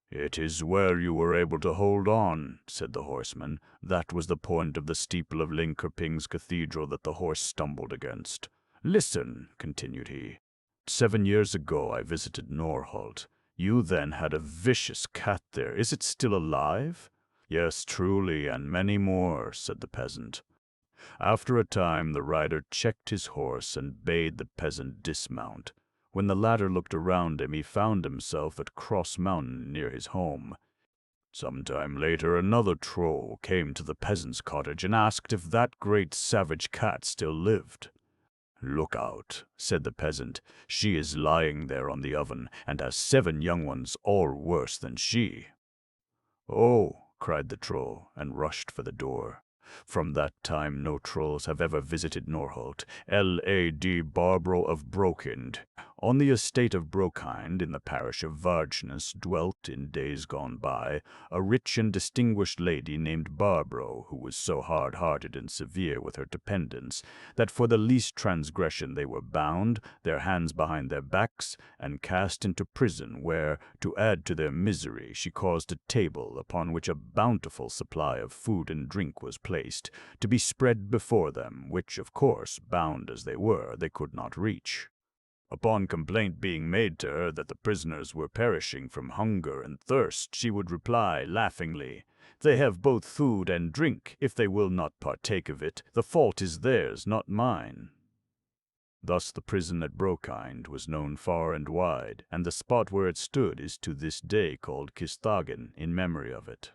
"It is well you were able to hold on," said the horseman. "That was the point of the steeple of Linköping's cathedral that the horse stumbled against. Listen," continued he. "7 years ago I visited Norholt. You then had a vicious cat there. Is it still alive?" "Yes, truly, and many more," said the peasant. After a time the rider checked his horse and bade the peasant dismount. When the latter looked around him, he found himself at Cross Mountain near his home. Some time later another troll came to the peasant's cottage and asked if that great savage cat still lived. "Look out," said the peasant. "She is lying there on the oven, and has 7 young ones, all worse than she." "Oh!" cried the troll, and rushed for the door. From that time no trolls have ever visited Norholt. L.A.D. Barbro of Brokind. On the estate of Brokind, in the parish of Vargsnes, dwelt, in days gone by, a rich and distinguished lady named Barbro, who was so hard-hearted and severe with her dependents, that for the least transgression they were bound, their hands behind their backs, and cast into prison, where, to add to their misery, she caused a table, upon which a bountiful supply of food and drink was placed, to be spread before them, which, of course, bound as they were, they could not reach. Upon complaint being made to her that the prisoners were perishing from hunger and thirst, she would reply, laughingly, "They have both food and drink. If they will not partake of it, the fault is theirs, not mine." Thus the prison at Brokind was known far and wide, and the spot where it stood is to this day called Kisthagen, in memory of it.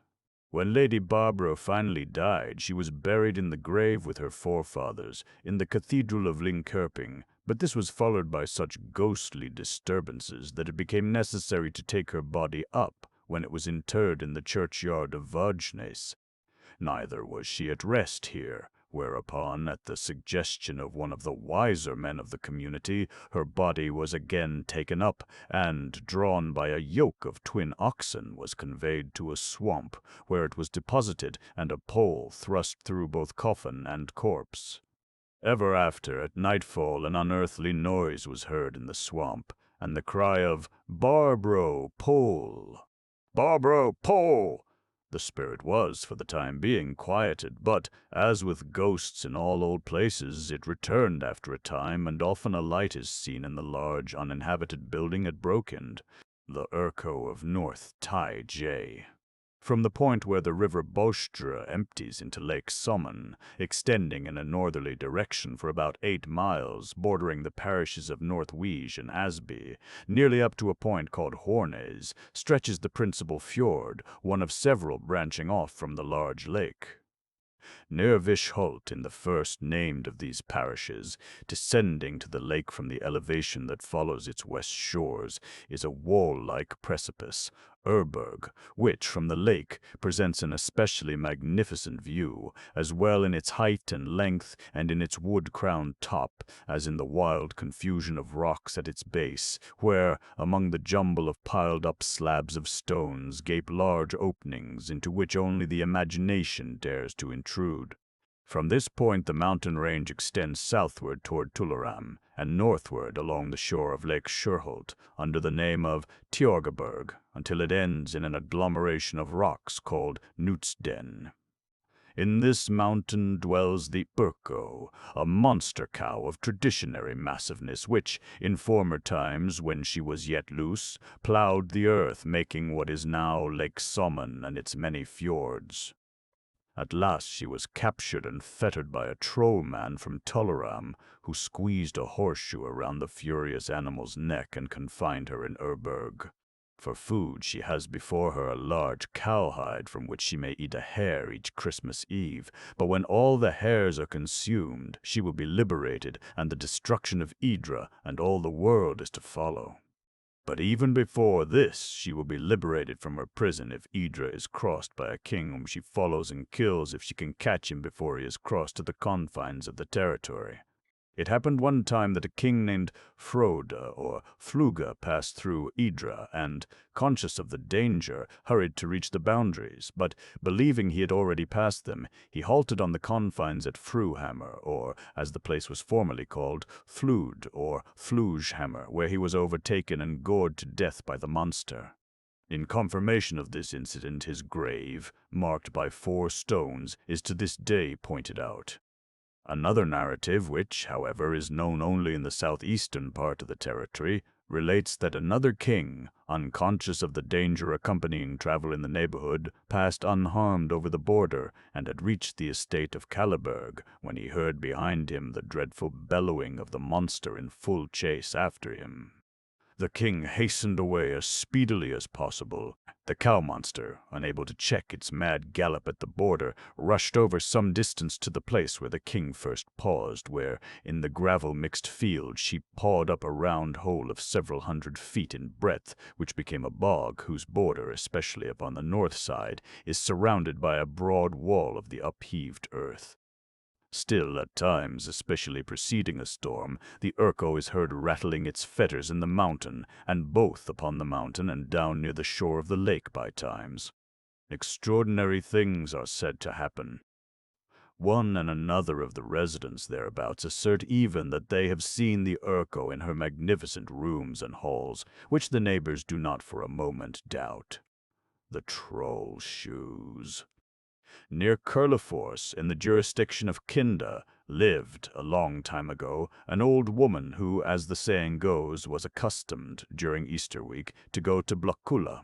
When Lady Barbro finally died, she was buried in the grave with her forefathers, in the Cathedral of Linköping, but this was followed by such ghostly disturbances that it became necessary to take her body up when it was interred in the churchyard of Vargsnes. Neither was she at rest here, whereupon, at the suggestion of one of the wiser men of the community, her body was again taken up, and, drawn by a yoke of twin oxen, was conveyed to a swamp, where it was deposited, and a pole thrust through both coffin and corpse. Ever after, at nightfall, an unearthly noise was heard in the swamp, and the cry of "Barbro, pole! Barbro, pole!" The spirit was, for the time being, quieted, but, as with ghosts in all old places, it returned after a time, and often a light is seen in the large, uninhabited building at Brokind, the Urco of North Tai J. From the point where the river Bostra empties into Lake Sommen, extending in a northerly direction for about 8 miles, bordering the parishes of North Wiege and Asby, nearly up to a point called Hornes, stretches the principal fjord, one of several branching off from the large lake. Near Vishholt, in the first named of these parishes, descending to the lake from the elevation that follows its west shores, is a wall-like precipice, Urberg, which, from the lake, presents an especially magnificent view, as well in its height and length, and in its wood-crowned top, as in the wild confusion of rocks at its base, where, among the jumble of piled-up slabs of stones, gape large openings into which only the imagination dares to intrude. From this point the mountain range extends southward toward Tullaram, and northward along the shore of Lake Sherholt, under the name of Tjorgaberg, until it ends in an agglomeration of rocks called Knutsden. In this mountain dwells the Urco, a monster cow of traditionary massiveness, which, in former times, when she was yet loose, plowed the earth, making what is now Lake Sommen and its many fjords. At last she was captured and fettered by a troll man from Tullaram, who squeezed a horseshoe around the furious animal's neck and confined her in Urberg. For food she has before her a large cowhide from which she may eat a hare each Christmas Eve, but when all the hares are consumed, she will be liberated, and the destruction of Idra and all the world is to follow. But even before this, she will be liberated from her prison if Idra is crossed by a king whom she follows and kills if she can catch him before he is crossed to the confines of the territory. It happened one time that a king named Frode or Fluga passed through Idra and, conscious of the danger, hurried to reach the boundaries, but, believing he had already passed them, he halted on the confines at Fruhammer, or, as the place was formerly called, Flud or Flujhammer, where he was overtaken and gored to death by the monster. In confirmation of this incident, his grave, marked by 4 stones, is to this day pointed out. Another narrative, which, however, is known only in the southeastern part of the territory, relates that another king, unconscious of the danger accompanying travel in the neighborhood, passed unharmed over the border and had reached the estate of Caliburg when he heard behind him the dreadful bellowing of the monster in full chase after him. The king hastened away as speedily as possible. The cow monster, unable to check its mad gallop at the border, rushed over some distance to the place where the king first paused, where, in the gravel-mixed field, she pawed up a round hole of several 100 feet in breadth, which became a bog, whose border, especially upon the north side, is surrounded by a broad wall of the upheaved earth. Still, at times, especially preceding a storm, the urco is heard rattling its fetters in the mountain, and both upon the mountain and down near the shore of the lake by times. Extraordinary things are said to happen. One and another of the residents thereabouts assert even that they have seen the urco in her magnificent rooms and halls, which the neighbors do not for a moment doubt. The troll shoes. Near Kurlefors, in the jurisdiction of Kinda, lived, a long time ago, an old woman who, as the saying goes, was accustomed, during Easter week, to go to Blockula.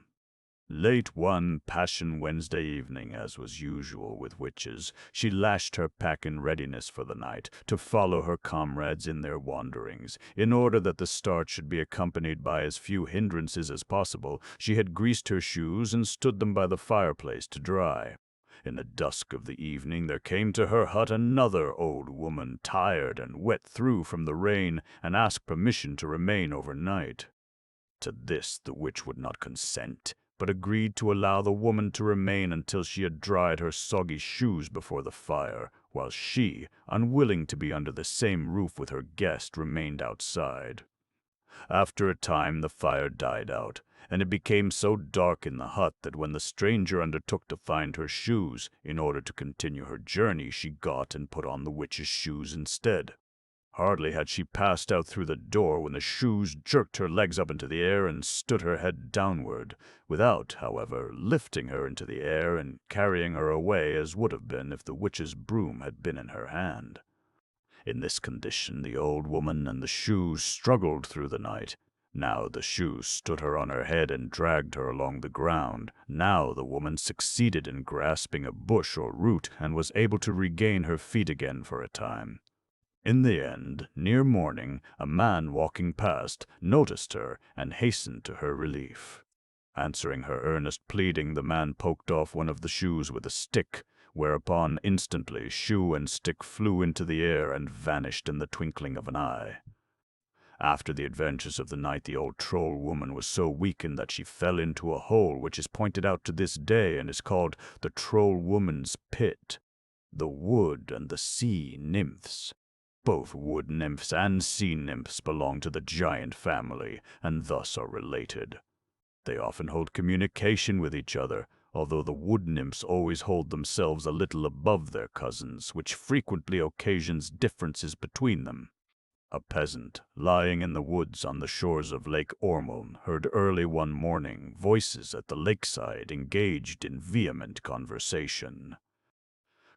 Late one Passion Wednesday evening, as was usual with witches, she lashed her pack in readiness for the night, to follow her comrades in their wanderings. In order that the start should be accompanied by as few hindrances as possible, she had greased her shoes and stood them by the fireplace to dry. In the dusk of the evening there came to her hut another old woman, tired and wet through from the rain, and asked permission to remain overnight. To this the witch would not consent, but agreed to allow the woman to remain until she had dried her soggy shoes before the fire, while she, unwilling to be under the same roof with her guest, remained outside. After a time the fire died out, and it became so dark in the hut that when the stranger undertook to find her shoes, in order to continue her journey, she got and put on the witch's shoes instead. Hardly had she passed out through the door when the shoes jerked her legs up into the air and stood her head downward, without, however, lifting her into the air and carrying her away as would have been if the witch's broom had been in her hand. In this condition the old woman and the shoes struggled through the night. Now the shoes stood her on her head and dragged her along the ground. Now the woman succeeded in grasping a bush or root and was able to regain her feet again for a time. In the end, near morning, a man walking past noticed her and hastened to her relief. Answering her earnest pleading, the man poked off one of the shoes with a stick, whereupon instantly shoe and stick flew into the air and vanished in the twinkling of an eye. After the adventures of the night, the old troll woman was so weakened that she fell into a hole which is pointed out to this day and is called the Troll Woman's Pit. The wood and the sea nymphs. Both wood nymphs and sea nymphs belong to the giant family, and thus are related. They often hold communication with each other, although the wood nymphs always hold themselves a little above their cousins, which frequently occasions differences between them. A peasant, lying in the woods on the shores of Lake Ormond, heard early one morning voices at the lakeside engaged in vehement conversation.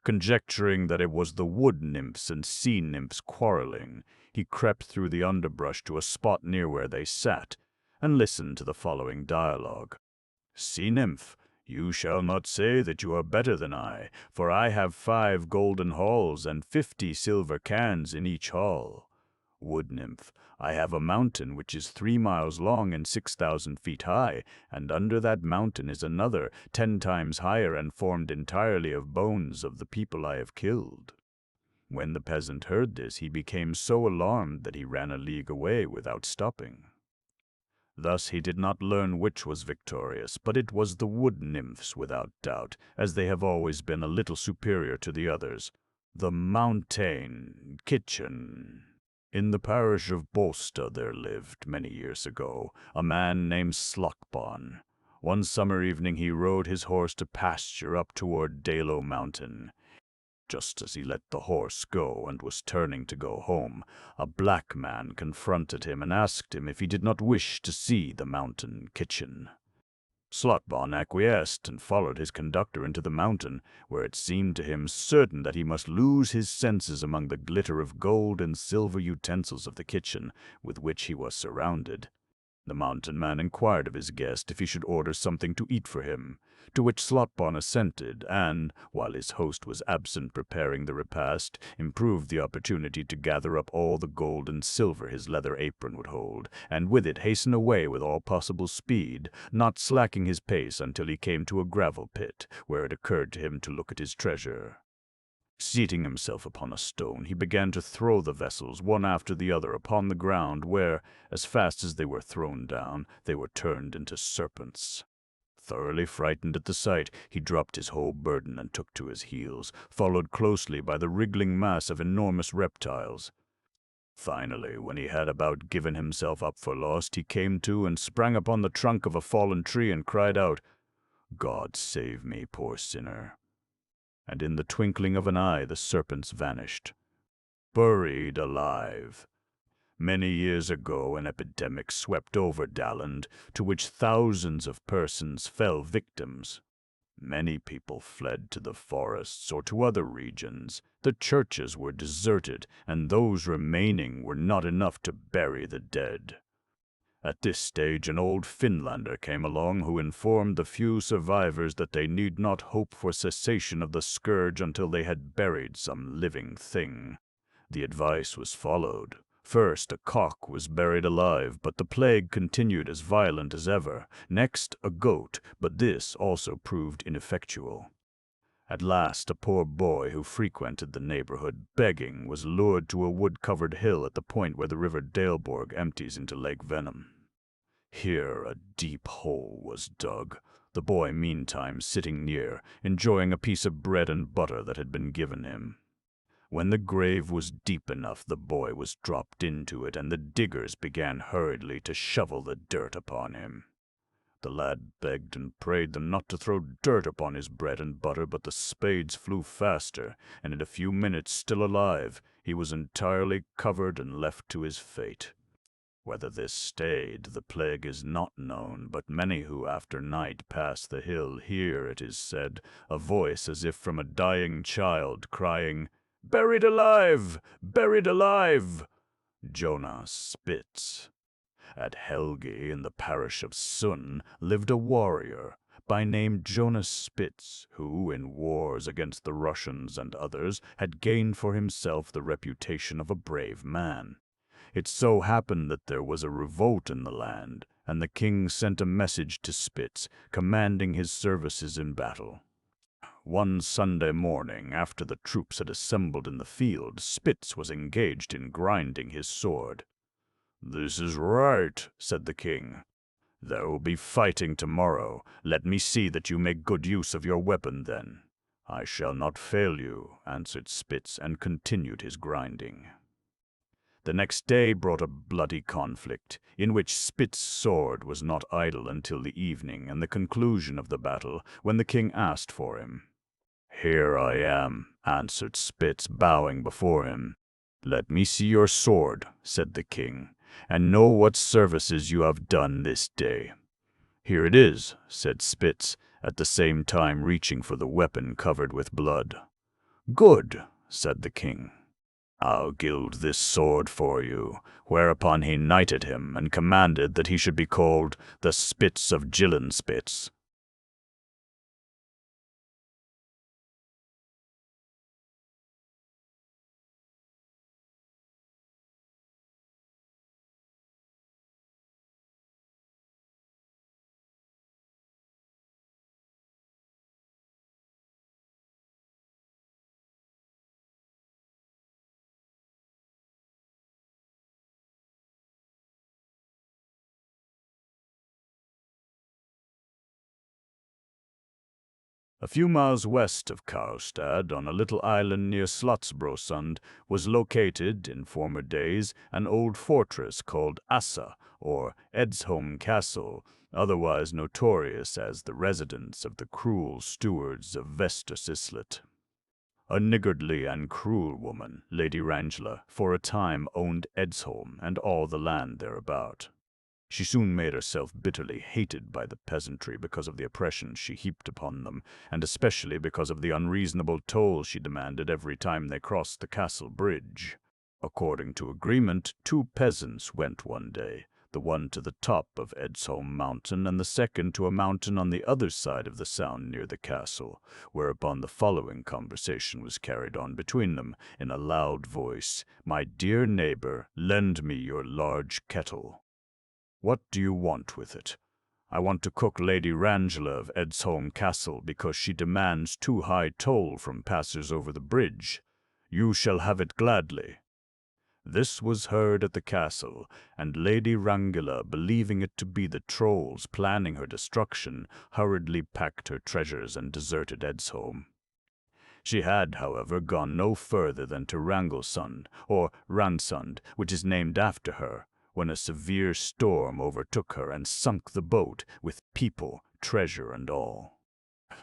Conjecturing that it was the wood nymphs and sea nymphs quarreling, he crept through the underbrush to a spot near where they sat, and listened to the following dialogue. Sea nymph, you shall not say that you are better than I, for I have 5 golden halls and 50 silver cans in each hall. Wood nymph, I have a mountain which is 3 miles long and 6,000 feet high, and under that mountain is another 10 times higher and formed entirely of bones of the people I have killed. When the peasant heard this, he became so alarmed that he ran a league away without stopping. Thus he did not learn which was victorious, but it was the wood nymphs without doubt, as they have always been a little superior to the others. The mountain kitchen. In the parish of Bolsta there lived, many years ago, a man named Slockbon. One summer evening he rode his horse to pasture up toward Dalo Mountain. Just as he let the horse go and was turning to go home, a black man confronted him and asked him if he did not wish to see the mountain kitchen. Slotbon acquiesced and followed his conductor into the mountain, where it seemed to him certain that he must lose his senses among the glitter of gold and silver utensils of the kitchen with which he was surrounded. The mountain man inquired of his guest if he should order something to eat for him, to which Slotbon assented, and, while his host was absent preparing the repast, improved the opportunity to gather up all the gold and silver his leather apron would hold, and with it hasten away with all possible speed, not slacking his pace until he came to a gravel pit, where it occurred to him to look at his treasure. Seating himself upon a stone, he began to throw the vessels one after the other upon the ground, where, as fast as they were thrown down, they were turned into serpents. Thoroughly frightened at the sight, he dropped his whole burden and took to his heels, followed closely by the wriggling mass of enormous reptiles. Finally, when he had about given himself up for lost, he came to and sprang upon the trunk of a fallen tree and cried out, "God save me, poor sinner!" And in the twinkling of an eye the serpents vanished. Buried alive. Many years ago an epidemic swept over Daland, to which thousands of persons fell victims. Many people fled to the forests or to other regions. The churches were deserted, and those remaining were not enough to bury the dead. At this stage an old Finlander came along who informed the few survivors that they need not hope for cessation of the scourge until they had buried some living thing. The advice was followed. First, a cock was buried alive, but the plague continued as violent as ever. Next, a goat, but this also proved ineffectual. At last, a poor boy who frequented the neighborhood begging was lured to a wood-covered hill at the point where the river Daleborg empties into Lake Venom. Here a deep hole was dug, the boy meantime sitting near, enjoying a piece of bread and butter that had been given him. When the grave was deep enough, the boy was dropped into it, and the diggers began hurriedly to shovel the dirt upon him. The lad begged and prayed them not to throw dirt upon his bread and butter, but the spades flew faster, and in a few minutes, still alive, he was entirely covered and left to his fate. Whether this stayed the plague is not known, but many who after night pass the hill hear, it is said, a voice as if from a dying child, crying, "Buried alive! Buried alive!" Jonas Spitz. At Helge, in the parish of Sunn, lived a warrior by name Jonas Spitz, who, in wars against the Russians and others, had gained for himself the reputation of a brave man. It so happened that there was a revolt in the land, and the king sent a message to Spitz, commanding his services in battle. One Sunday morning, after the troops had assembled in the field, Spitz was engaged in grinding his sword. "This is right," said the king. "There will be fighting tomorrow. Let me see that you make good use of your weapon then." "I shall not fail you," answered Spitz, and continued his grinding. The next day brought a bloody conflict, in which Spitz's sword was not idle until the evening and the conclusion of the battle, when the king asked for him. "Here I am," answered Spitz, bowing before him. "Let me see your sword," said the king, "and know what services you have done this day." "Here it is," said Spitz, at the same time reaching for the weapon covered with blood. "Good," said the king. "I'll gild this sword for you," whereupon he knighted him and commanded that he should be called the Spitz of Gillenspitz. A few miles west of Karlstad, on a little island near Slottsbrosund, was located, in former days, an old fortress called Assa, or Edsholm Castle, otherwise notorious as the residence of the cruel stewards of Vestercislet. A niggardly and cruel woman, Lady Rangela, for a time owned Edsholm and all the land thereabout. She soon made herself bitterly hated by the peasantry because of the oppression she heaped upon them, and especially because of the unreasonable toll she demanded every time they crossed the castle bridge. According to agreement, 2 peasants went one day, the one to the top of Edsholm Mountain and the second to a mountain on the other side of the sound near the castle, whereupon the following conversation was carried on between them in a loud voice. "My dear neighbor, lend me your large kettle." "What do you want with it?" "I want to cook Lady Rangela of Edsholm Castle because she demands too high toll from passers over the bridge." "You shall have it gladly." This was heard at the castle, and Lady Rangela, believing it to be the trolls planning her destruction, hurriedly packed her treasures and deserted Edsholm. She had, however, gone no further than to Ranglesund, or Ransund, which is named after her, when a severe storm overtook her and sunk the boat, with people, treasure, and all.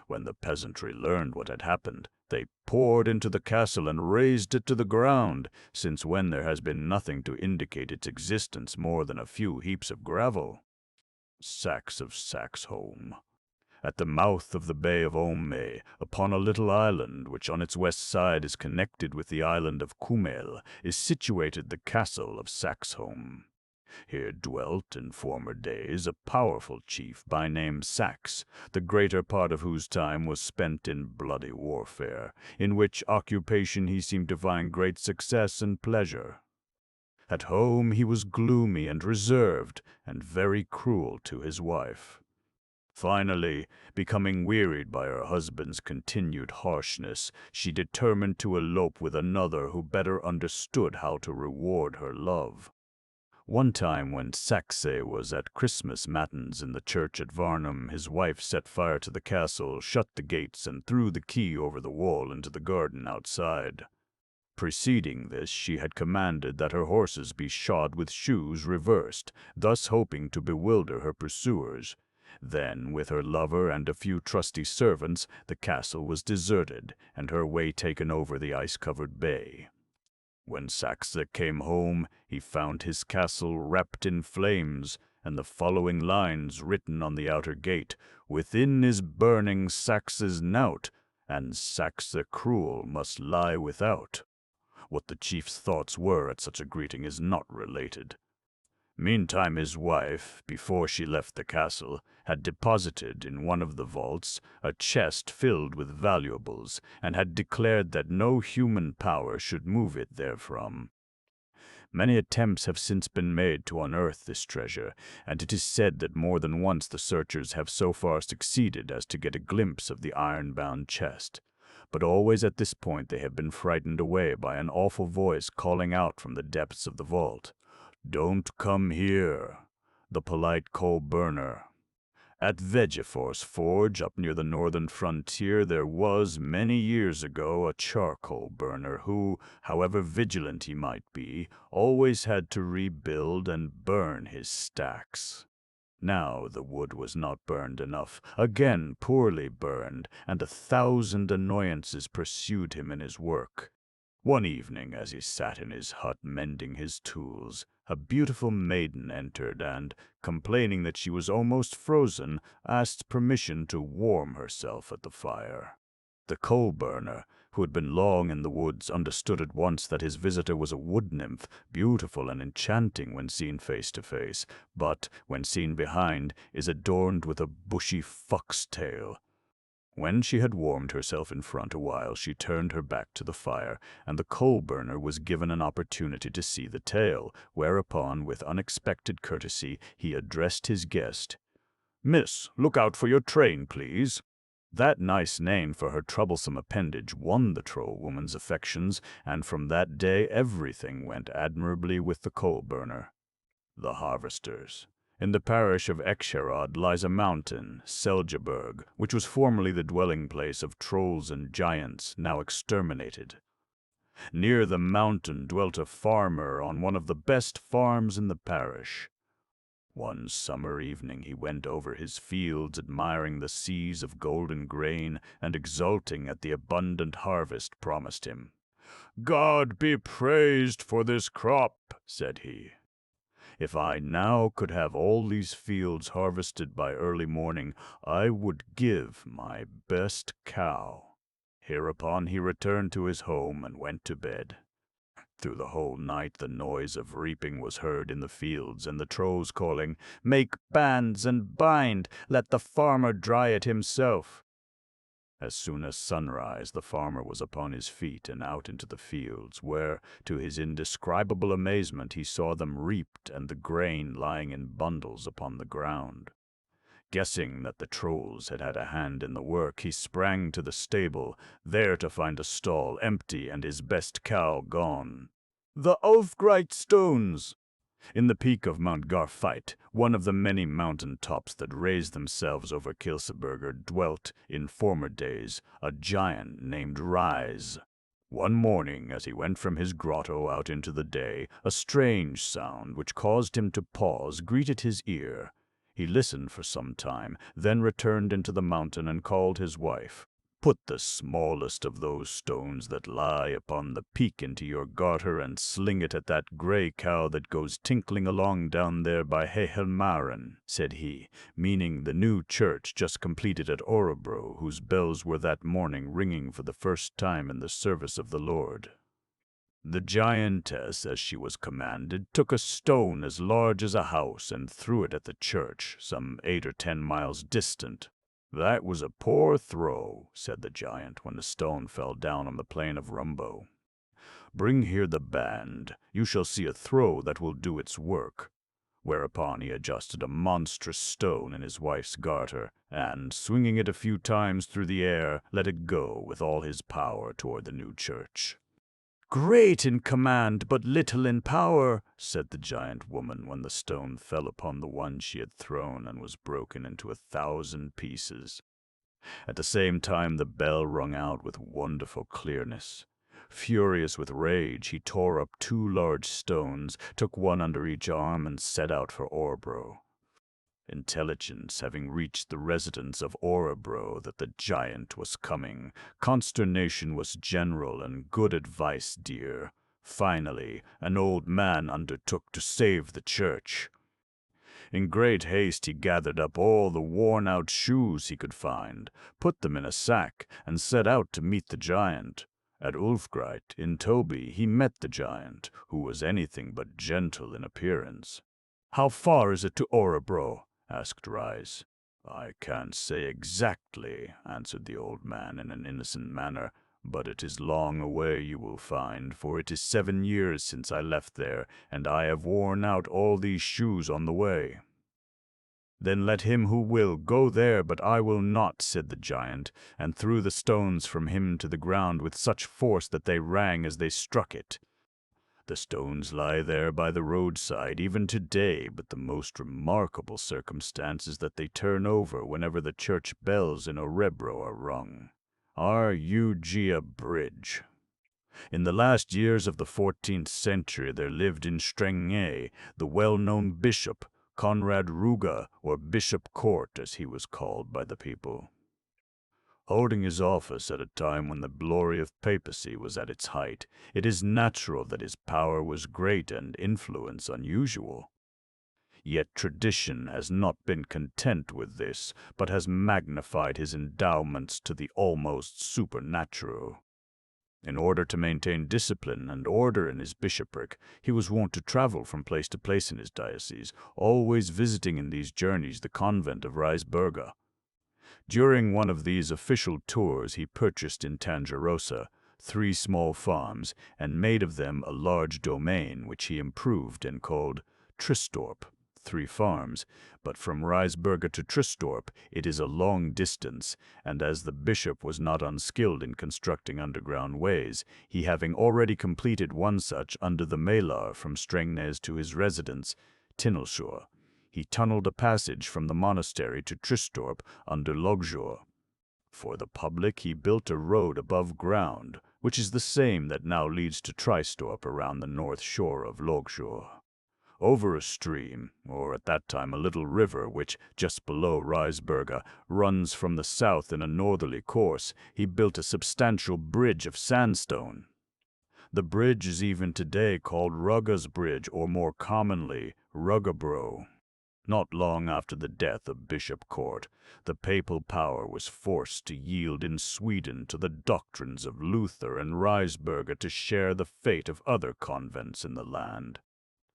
When the peasantry learned what had happened, they poured into the castle and razed it to the ground, since when there has been nothing to indicate its existence more than a few heaps of gravel. Sacks of Saxholm. At the mouth of the Bay of Omé, upon a little island which on its west side is connected with the island of Kumel, is situated the castle of Saxholm. Here dwelt in former days a powerful chief by name Sax, the greater part of whose time was spent in bloody warfare, in which occupation he seemed to find great success and pleasure. At home he was gloomy and reserved, and very cruel to his wife. Finally, becoming wearied by her husband's continued harshness, she determined to elope with another who better understood how to reward her love. One time when Saxe was at Christmas matins in the church at Varnum, his wife set fire to the castle, shut the gates, and threw the key over the wall into the garden outside. Preceding this, she had commanded that her horses be shod with shoes reversed, thus hoping to bewilder her pursuers. Then, with her lover and a few trusty servants, the castle was deserted, and her way taken over the ice-covered bay. When Saxe came home, he found his castle wrapped in flames, and the following lines written on the outer gate: "Within is burning Saxe's knout, and Saxe cruel must lie without." What the chief's thoughts were at such a greeting is not related. Meantime his wife, before she left the castle, had deposited in one of the vaults a chest filled with valuables, and had declared that no human power should move it therefrom. Many attempts have since been made to unearth this treasure, and it is said that more than once the searchers have so far succeeded as to get a glimpse of the iron-bound chest. But always at this point they have been frightened away by an awful voice calling out from the depths of the vault, "Don't come here." The polite coal burner. At Vegeforce Forge, up near the northern frontier, there was, many years ago, a charcoal burner who, however vigilant he might be, always had to rebuild and burn his stacks. Now the wood was not burned enough, again poorly burned, and 1,000 annoyances pursued him in his work. One evening, as he sat in his hut mending his tools, a beautiful maiden entered and, complaining that she was almost frozen, asked permission to warm herself at the fire. The coal-burner, who had been long in the woods, understood at once that his visitor was a wood-nymph, beautiful and enchanting when seen face to face, but, when seen behind, is adorned with a bushy fox-tail. When she had warmed herself in front a while, she turned her back to the fire, and the coal-burner was given an opportunity to see the tail, whereupon, with unexpected courtesy, he addressed his guest. "Miss, look out for your train, please." That nice name for her troublesome appendage won the troll-woman's affections, and from that day everything went admirably with the coal-burner. The harvesters. In the parish of Exherad lies a mountain, Seljeburg, which was formerly the dwelling place of trolls and giants, now exterminated. Near the mountain dwelt a farmer on one of the best farms in the parish. One summer evening he went over his fields, admiring the seas of golden grain and exulting at the abundant harvest promised him. "God be praised for this crop," said he. If I now could have all these fields harvested by early morning, I would give my best cow." Hereupon he returned to his home and went to bed. Through the whole night the noise of reaping was heard in the fields, and the trolls calling, "Make bands and bind, let the farmer dry it himself." As soon as sunrise, the farmer was upon his feet and out into the fields, where, to his indescribable amazement, he saw them reaped and the grain lying in bundles upon the ground. Guessing that the trolls had had a hand in the work, he sprang to the stable, there to find a stall empty and his best cow gone. The Ulfgright stones! In the peak of Mount Garfite, one of the many mountain tops that raise themselves over Kilseberger, dwelt, in former days, a giant named Rise. One morning, as he went from his grotto out into the day, a strange sound, which caused him to pause, greeted his ear. He listened for some time, then returned into the mountain and called his wife. "Put the smallest of those stones that lie upon the peak into your garter and sling it at that grey cow that goes tinkling along down there by Hehelmaren," said he, meaning the new church just completed at Orebro, whose bells were that morning ringing for the first time in the service of the Lord. The giantess, as she was commanded, took a stone as large as a house and threw it at the church, some 8 or 10 miles distant. "That was a poor throw," said the giant, when the stone fell down on the plain of Rumbo. "Bring here the band. You shall see a throw that will do its work." Whereupon he adjusted a monstrous stone in his wife's garter, and, swinging it a few times through the air, let it go with all his power toward the new church. "Great in command, but little in power," said the giant woman when the stone fell upon the one she had thrown and was broken into 1,000 pieces. At the same time the bell rung out with wonderful clearness. Furious with rage, he tore up 2 large stones, took one under each arm, and set out for Orebro. Intelligence having reached the residence of Orebro that the giant was coming, consternation was general and good advice dear. Finally, an old man undertook to save the church. In great haste he gathered up all the worn-out shoes he could find, put them in a sack, and set out to meet the giant. At Ulfgright, in Toby, he met the giant, who was anything but gentle in appearance. "How far is it to Orebro?" asked Rise. "I can't say exactly," answered the old man in an innocent manner, "but it is long away, you will find, for it is 7 years since I left there, and I have worn out all these shoes on the way." "Then let him who will go there, but I will not," said the giant, and threw the stones from him to the ground with such force that they rang as they struck it. The stones lie there by the roadside even today, but the most remarkable circumstance is that they turn over whenever the church bells in Orebro are rung. R.U.G. Bridge. In the last years of the 14th century there lived in Strängnäs the well-known bishop, Conrad Ruga, or Bishop Court as he was called by the people. Holding his office at a time when the glory of papacy was at its height, it is natural that his power was great and influence unusual. Yet tradition has not been content with this, but has magnified his endowments to the almost supernatural. In order to maintain discipline and order in his bishopric, he was wont to travel from place to place in his diocese, always visiting in these journeys the convent of Risberga. During one of these official tours he purchased in Tangerosa 3 small farms and made of them a large domain which he improved and called Tristorp, 3 farms, but from Risberga to Tristorp it is a long distance, and as the bishop was not unskilled in constructing underground ways, he having already completed one such under the Mälar from Strängnäs to his residence, Tinnelsjö, he tunneled a passage from the monastery to Tristorp under Logjö. For the public he built a road above ground, which is the same that now leads to Tristorp around the north shore of Logjö. Over a stream, or at that time a little river which, just below Risberga, runs from the south in a northerly course, he built a substantial bridge of sandstone. The bridge is even today called Rugga's Bridge, or more commonly, Rugabro. Not long after the death of Bishop Court, the papal power was forced to yield in Sweden to the doctrines of Luther and Risberger to share the fate of other convents in the land.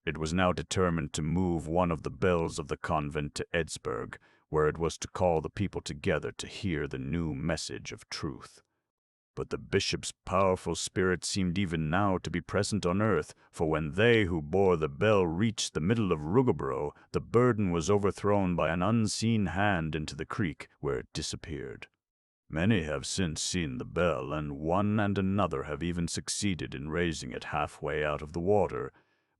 It was now determined to move one of the bells of the convent to Edsberg, where it was to call the people together to hear the new message of truth. But the bishop's powerful spirit seemed even now to be present on earth, for when they who bore the bell reached the middle of Rugabro, the burden was overthrown by an unseen hand into the creek, where it disappeared. Many have since seen the bell, and one and another have even succeeded in raising it halfway out of the water,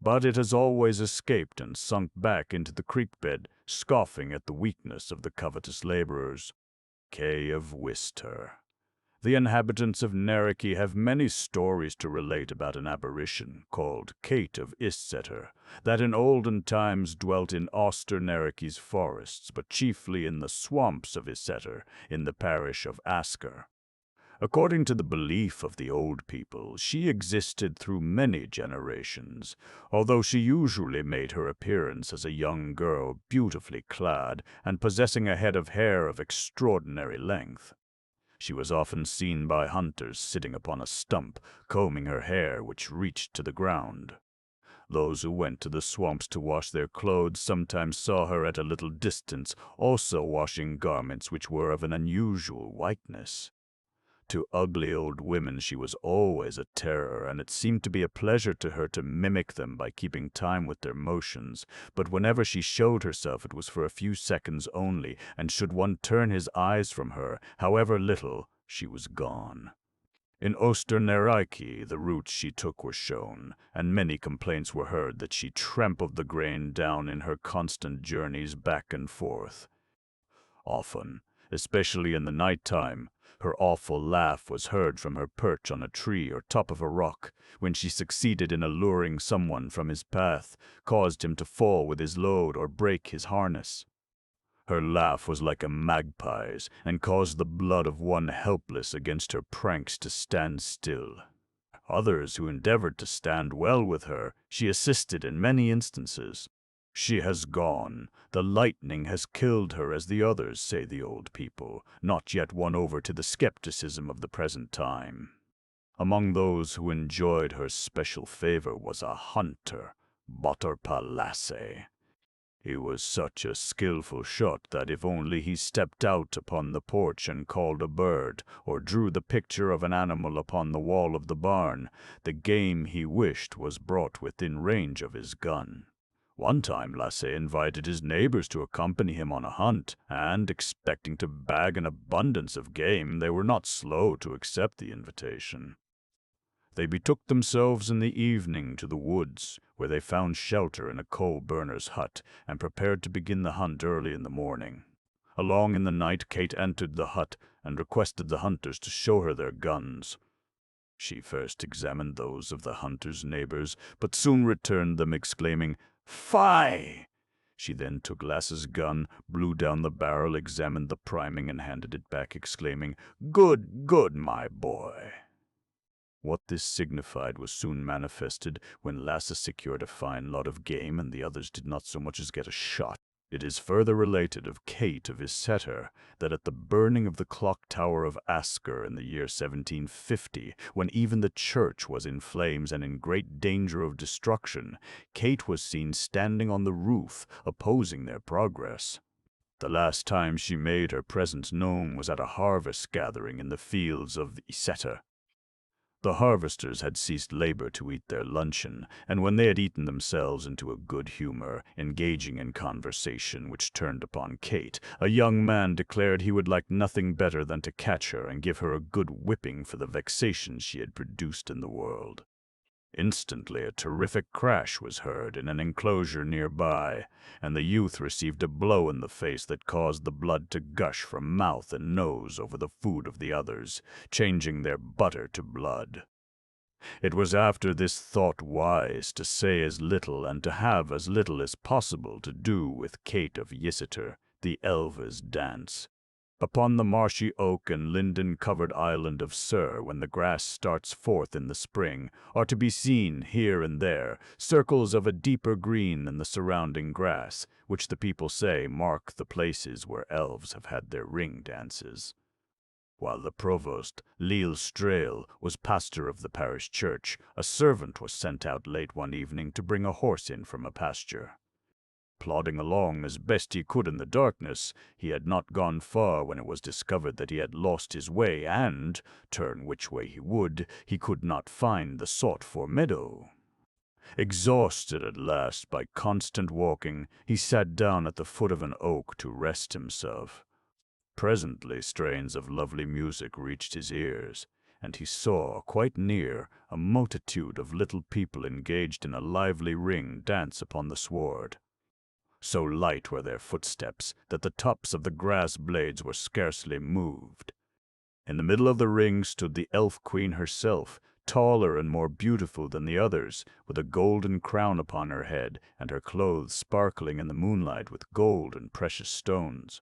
but it has always escaped and sunk back into the creek bed, scoffing at the weakness of the covetous laborers. Kay of Wister. The inhabitants of Neriki have many stories to relate about an apparition called Kate of Istetter, that in olden times dwelt in Oster-Neriki's forests, but chiefly in the swamps of Istetter, in the parish of Asker. According to the belief of the old people, she existed through many generations, although she usually made her appearance as a young girl beautifully clad and possessing a head of hair of extraordinary length. She was often seen by hunters sitting upon a stump, combing her hair which reached to the ground. Those who went to the swamps to wash their clothes sometimes saw her at a little distance, also washing garments which were of an unusual whiteness. To ugly old women she was always a terror, and it seemed to be a pleasure to her to mimic them by keeping time with their motions, but whenever she showed herself it was for a few seconds only, and should one turn his eyes from her, however little, she was gone. In Oster-Neriki the routes she took were shown, and many complaints were heard that she trampled the grain down in her constant journeys back and forth. Often, especially in the night time, her awful laugh was heard from her perch on a tree or top of a rock, when she succeeded in alluring someone from his path, caused him to fall with his load or break his harness. Her laugh was like a magpie's, and caused the blood of one helpless against her pranks to stand still. Others who endeavored to stand well with her, she assisted in many instances. She has gone. The lightning has killed her as the others, say the old people, not yet won over to the skepticism of the present time. Among those who enjoyed her special favor was a hunter, Botorpa Lasse. He was such a skillful shot that if only he stepped out upon the porch and called a bird, or drew the picture of an animal upon the wall of the barn, the game he wished was brought within range of his gun. One time Lasse invited his neighbors to accompany him on a hunt, and, expecting to bag an abundance of game, they were not slow to accept the invitation. They betook themselves in the evening to the woods, where they found shelter in a coal-burner's hut, and prepared to begin the hunt early in the morning. Along in the night Kate entered the hut, and requested the hunters to show her their guns. She first examined those of the hunters' neighbors, but soon returned them, exclaiming, "Fie!" She then took Lasse's gun, blew down the barrel, examined the priming, and handed it back, exclaiming, "Good, good, my boy." What this signified was soon manifested when Lasse secured a fine lot of game and the others did not so much as get a shot. It is further related of Kate of Isetter that at the burning of the clock tower of Asker in the year 1750, when even the church was in flames and in great danger of destruction, Kate was seen standing on the roof, opposing their progress. The last time she made her presence known was at a harvest gathering in the fields of Isetter. The harvesters had ceased labor to eat their luncheon, and when they had eaten themselves into a good humor, engaging in conversation which turned upon Kate, a young man declared he would like nothing better than to catch her and give her a good whipping for the vexations she had produced in the world. Instantly a terrific crash was heard in an enclosure nearby, and the youth received a blow in the face that caused the blood to gush from mouth and nose over the food of the others, changing their butter to blood. It was after this thought wise to say as little and to have as little as possible to do with Kate of Yssiter, the Elva's dance. Upon the marshy oak and linden-covered island of Sur, when the grass starts forth in the spring, are to be seen, here and there, circles of a deeper green than the surrounding grass, which the people say mark the places where elves have had their ring dances. While the provost, Leal Strail, was pastor of the parish church, a servant was sent out late one evening to bring a horse in from a pasture. Plodding along as best he could in the darkness, he had not gone far when it was discovered that he had lost his way and, turn which way he would, he could not find the sought-for meadow. Exhausted at last by constant walking, he sat down at the foot of an oak to rest himself. Presently strains of lovely music reached his ears, and he saw, quite near, a multitude of little people engaged in a lively ring dance upon the sward. So light were their footsteps that the tops of the grass blades were scarcely moved. In the middle of the ring stood the elf queen herself, taller and more beautiful than the others, with a golden crown upon her head, and her clothes sparkling in the moonlight with gold and precious stones.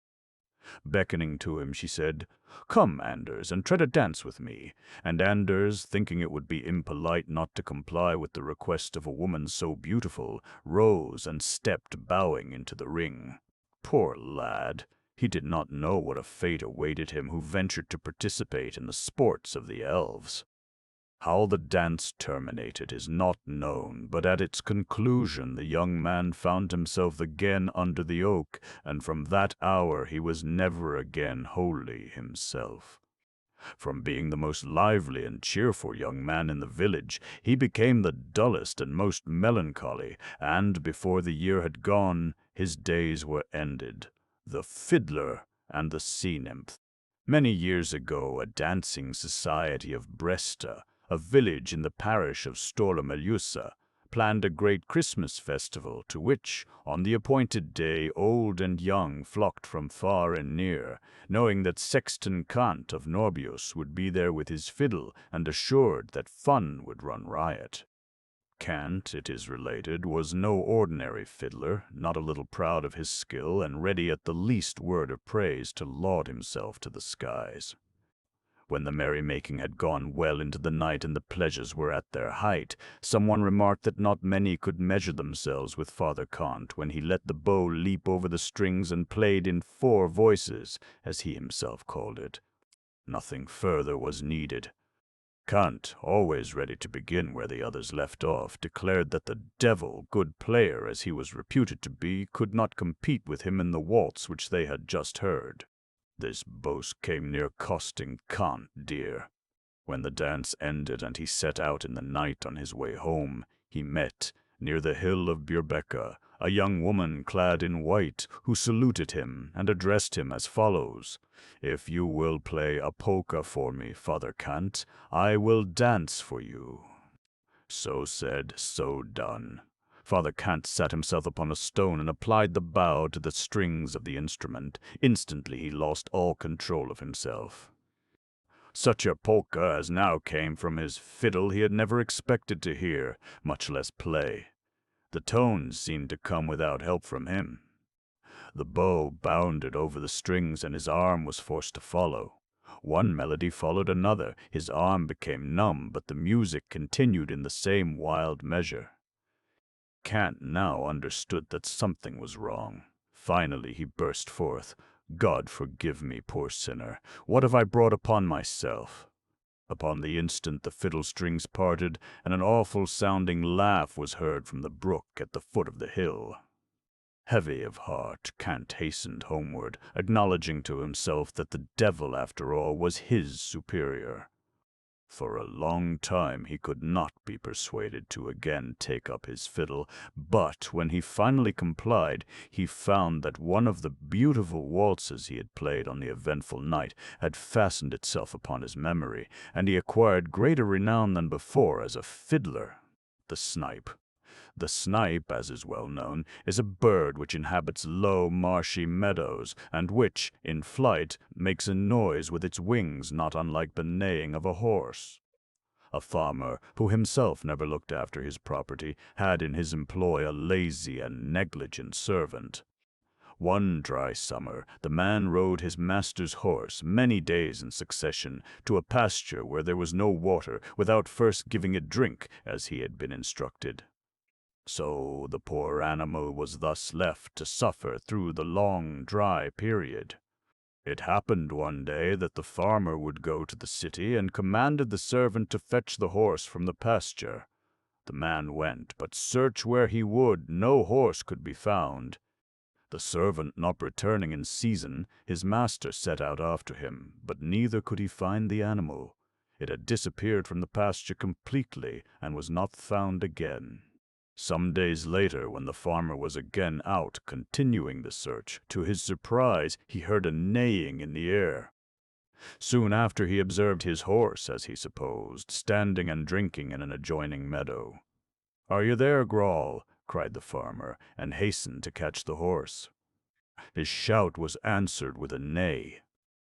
Beckoning to him, she said, "Come, Anders, and tread a dance with me." And Anders, thinking it would be impolite not to comply with the request of a woman so beautiful, rose and stepped bowing into the ring. Poor lad! He did not know what a fate awaited him who ventured to participate in the sports of the elves. How the dance terminated is not known, but at its conclusion the young man found himself again under the oak, and from that hour he was never again wholly himself. From being the most lively and cheerful young man in the village, he became the dullest and most melancholy, and before the year had gone, his days were ended. The fiddler and the sea-nymph. Many years ago, a dancing society of Bresta, a village in the parish of Stormeljusa, planned a great Christmas festival to which, on the appointed day, old and young flocked from far and near, knowing that Sexton Kant of Norbius would be there with his fiddle and assured that fun would run riot. Kant, it is related, was no ordinary fiddler, not a little proud of his skill and ready at the least word of praise to laud himself to the skies. When the merrymaking had gone well into the night and the pleasures were at their height, someone remarked that not many could measure themselves with Father Kant when he let the bow leap over the strings and played in 4 voices, as he himself called it. Nothing further was needed. Kant, always ready to begin where the others left off, declared that the devil, good player as he was reputed to be, could not compete with him in the waltz which they had just heard. This boast came near costing Kant dear. When the dance ended and he set out in the night on his way home, he met, near the hill of Bjurbecka, a young woman clad in white, who saluted him and addressed him as follows: "If you will play a polka for me, Father Kant, I will dance for you." So said, so done. Father Kant sat himself upon a stone and applied the bow to the strings of the instrument. Instantly he lost all control of himself. Such a polka as now came from his fiddle he had never expected to hear, much less play. The tones seemed to come without help from him. The bow bounded over the strings and his arm was forced to follow. One melody followed another. His arm became numb, but the music continued in the same wild measure. Kant now understood that something was wrong. Finally he burst forth, "God forgive me, poor sinner! What have I brought upon myself?" Upon the instant the fiddle strings parted, and an awful-sounding laugh was heard from the brook at the foot of the hill. Heavy of heart, Kant hastened homeward, acknowledging to himself that the devil, after all, was his superior. For a long time he could not be persuaded to again take up his fiddle, but when he finally complied, he found that one of the beautiful waltzes he had played on the eventful night had fastened itself upon his memory, and he acquired greater renown than before as a fiddler. The snipe. The snipe, as is well known, is a bird which inhabits low, marshy meadows, and which, in flight, makes a noise with its wings not unlike the neighing of a horse. A farmer, who himself never looked after his property, had in his employ a lazy and negligent servant. One dry summer, the man rode his master's horse many days in succession to a pasture where there was no water, without first giving it drink, as he had been instructed. So the poor animal was thus left to suffer through the long, dry period. It happened one day that the farmer would go to the city and commanded the servant to fetch the horse from the pasture. The man went, but search where he would, no horse could be found. The servant not returning in season, his master set out after him, but neither could he find the animal. It had disappeared from the pasture completely and was not found again. Some days later, when the farmer was again out continuing the search, to his surprise he heard a neighing in the air. Soon after he observed his horse, as he supposed, standing and drinking in an adjoining meadow. "Are you there, Grawl?" cried the farmer, and hastened to catch the horse. His shout was answered with a neigh.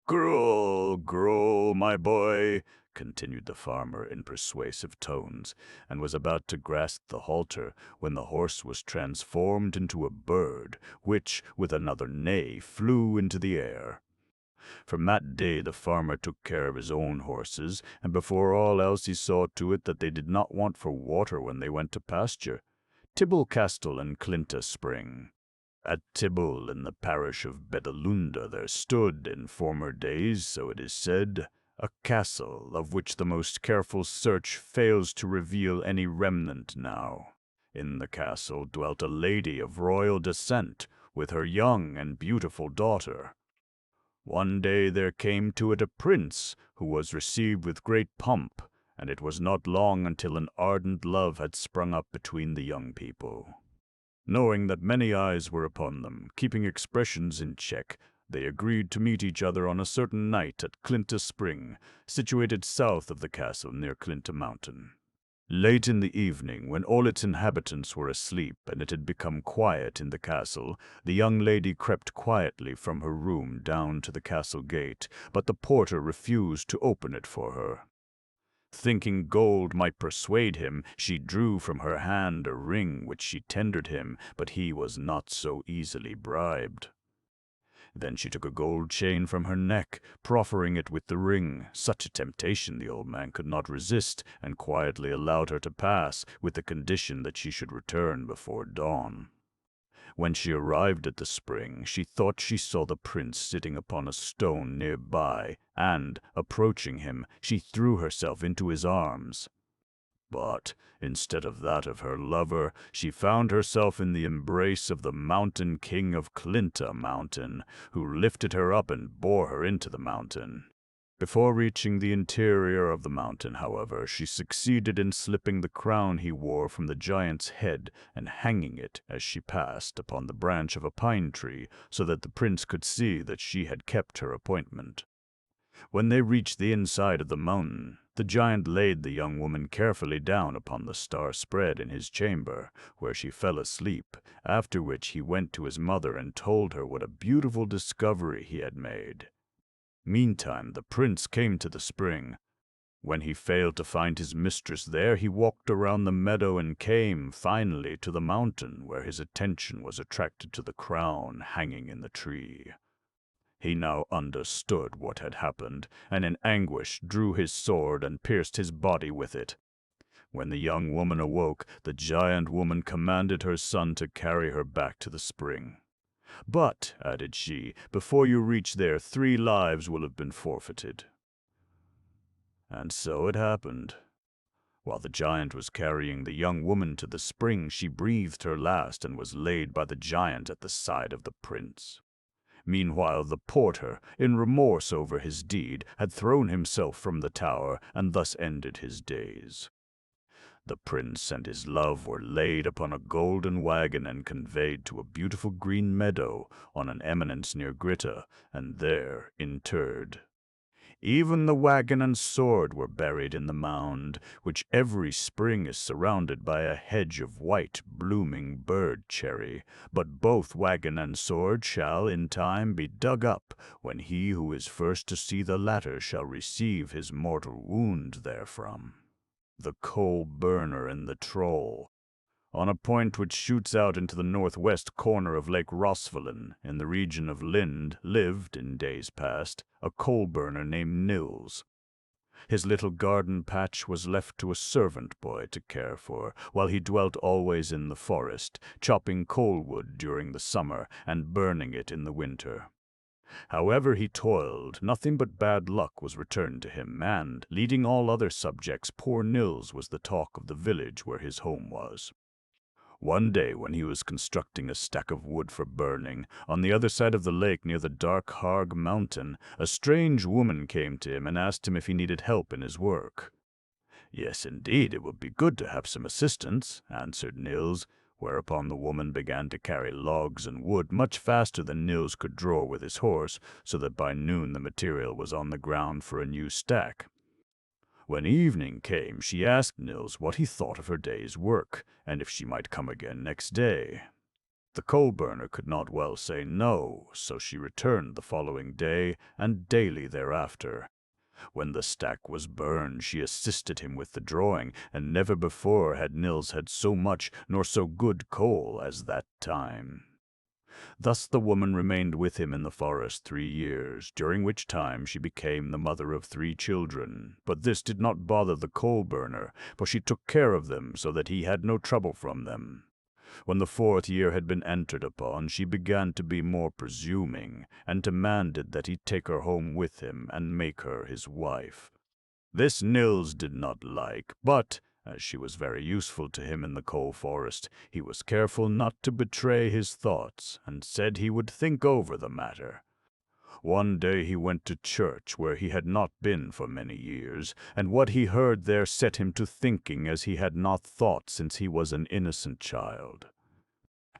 "Gruel, Gruel, my boy," continued the farmer in persuasive tones, and was about to grasp the halter when the horse was transformed into a bird, which, with another neigh, flew into the air. From that day the farmer took care of his own horses, and before all else he saw to it that they did not want for water when they went to pasture. Tibble Castle and Clinta Spring. At Tibble, in the parish of Bedalunda, there stood, in former days, so it is said, a castle, of which the most careful search fails to reveal any remnant now. In the castle dwelt a lady of royal descent, with her young and beautiful daughter. One day there came to it a prince, who was received with great pomp, and it was not long until an ardent love had sprung up between the young people. Knowing that many eyes were upon them, keeping expressions in check, they agreed to meet each other on a certain night at Clinta Spring, situated south of the castle near Clinta Mountain. Late in the evening, when all its inhabitants were asleep and it had become quiet in the castle, the young lady crept quietly from her room down to the castle gate, but the porter refused to open it for her. Thinking gold might persuade him, she drew from her hand a ring which she tendered him, but he was not so easily bribed. Then she took a gold chain from her neck, proffering it with the ring. Such a temptation the old man could not resist, and quietly allowed her to pass, with the condition that she should return before dawn. When she arrived at the spring, she thought she saw the prince sitting upon a stone near by, and, approaching him, she threw herself into his arms. But, instead of that of her lover, she found herself in the embrace of the mountain king of Clinta Mountain, who lifted her up and bore her into the mountain. Before reaching the interior of the mountain, however, she succeeded in slipping the crown he wore from the giant's head and hanging it, as she passed, upon the branch of a pine tree, so that the prince could see that she had kept her appointment. When they reached the inside of the mountain, the giant laid the young woman carefully down upon the star spread in his chamber, where she fell asleep, after which he went to his mother and told her what a beautiful discovery he had made. Meantime, the prince came to the spring. When he failed to find his mistress there, he walked around the meadow and came, finally, to the mountain, where his attention was attracted to the crown hanging in the tree. He now understood what had happened, and in anguish drew his sword and pierced his body with it. When the young woman awoke, the giant woman commanded her son to carry her back to the spring. "But," added she, "before you reach there, 3 lives will have been forfeited." And so it happened. While the giant was carrying the young woman to the spring, she breathed her last and was laid by the giant at the side of the prince. Meanwhile, the porter, in remorse over his deed, had thrown himself from the tower and thus ended his days. The prince and his love were laid upon a golden wagon and conveyed to a beautiful green meadow on an eminence near Gritta, and there interred. Even the wagon and sword were buried in the mound, which every spring is surrounded by a hedge of white, blooming bird-cherry. But both wagon and sword shall in time be dug up, when he who is first to see the latter shall receive his mortal wound therefrom. The coal burner and the troll. On a point which shoots out into the northwest corner of Lake Rosvalen, in the region of Lind, lived, in days past, a coal burner named Nils. His little garden patch was left to a servant boy to care for, while he dwelt always in the forest, chopping coal wood during the summer and burning it in the winter. However he toiled, nothing but bad luck was returned to him, and, leading all other subjects, poor Nils was the talk of the village where his home was. One day, when he was constructing a stack of wood for burning, on the other side of the lake near the dark Harg mountain, a strange woman came to him and asked him if he needed help in his work. "Yes, indeed, it would be good to have some assistance," answered Nils, whereupon the woman began to carry logs and wood much faster than Nils could draw with his horse, so that by noon the material was on the ground for a new stack. When evening came, she asked Nils what he thought of her day's work, and if she might come again next day. The coal burner could not well say no, so she returned the following day, and daily thereafter. When the stack was burned, she assisted him with the drawing, and never before had Nils had so much nor so good coal as that time. Thus the woman remained with him in the forest 3 years, during which time she became the mother of 3 children. But this did not bother the coal burner, for she took care of them so that he had no trouble from them. When the 4th year had been entered upon, she began to be more presuming, and demanded that he take her home with him and make her his wife. This Nils did not like, but, as she was very useful to him in the coal forest, he was careful not to betray his thoughts, and said he would think over the matter. One day he went to church, where he had not been for many years, and what he heard there set him to thinking as he had not thought since he was an innocent child.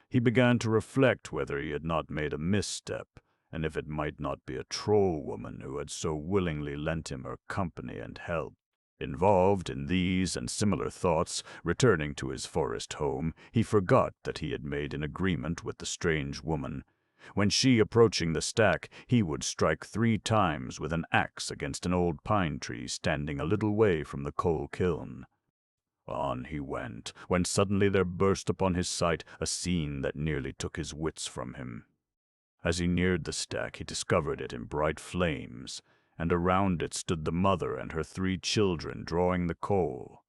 He began to reflect whether he had not made a misstep, and if it might not be a troll woman who had so willingly lent him her company and help. Involved in these and similar thoughts, returning to his forest home, he forgot that he had made an agreement with the strange woman. When she, approaching the stack, he would strike 3 times with an axe against an old pine tree standing a little way from the coal kiln. On he went, when suddenly there burst upon his sight a scene that nearly took his wits from him. As he neared the stack, he discovered it in bright flames, and around it stood the mother and her 3 children drawing the coal.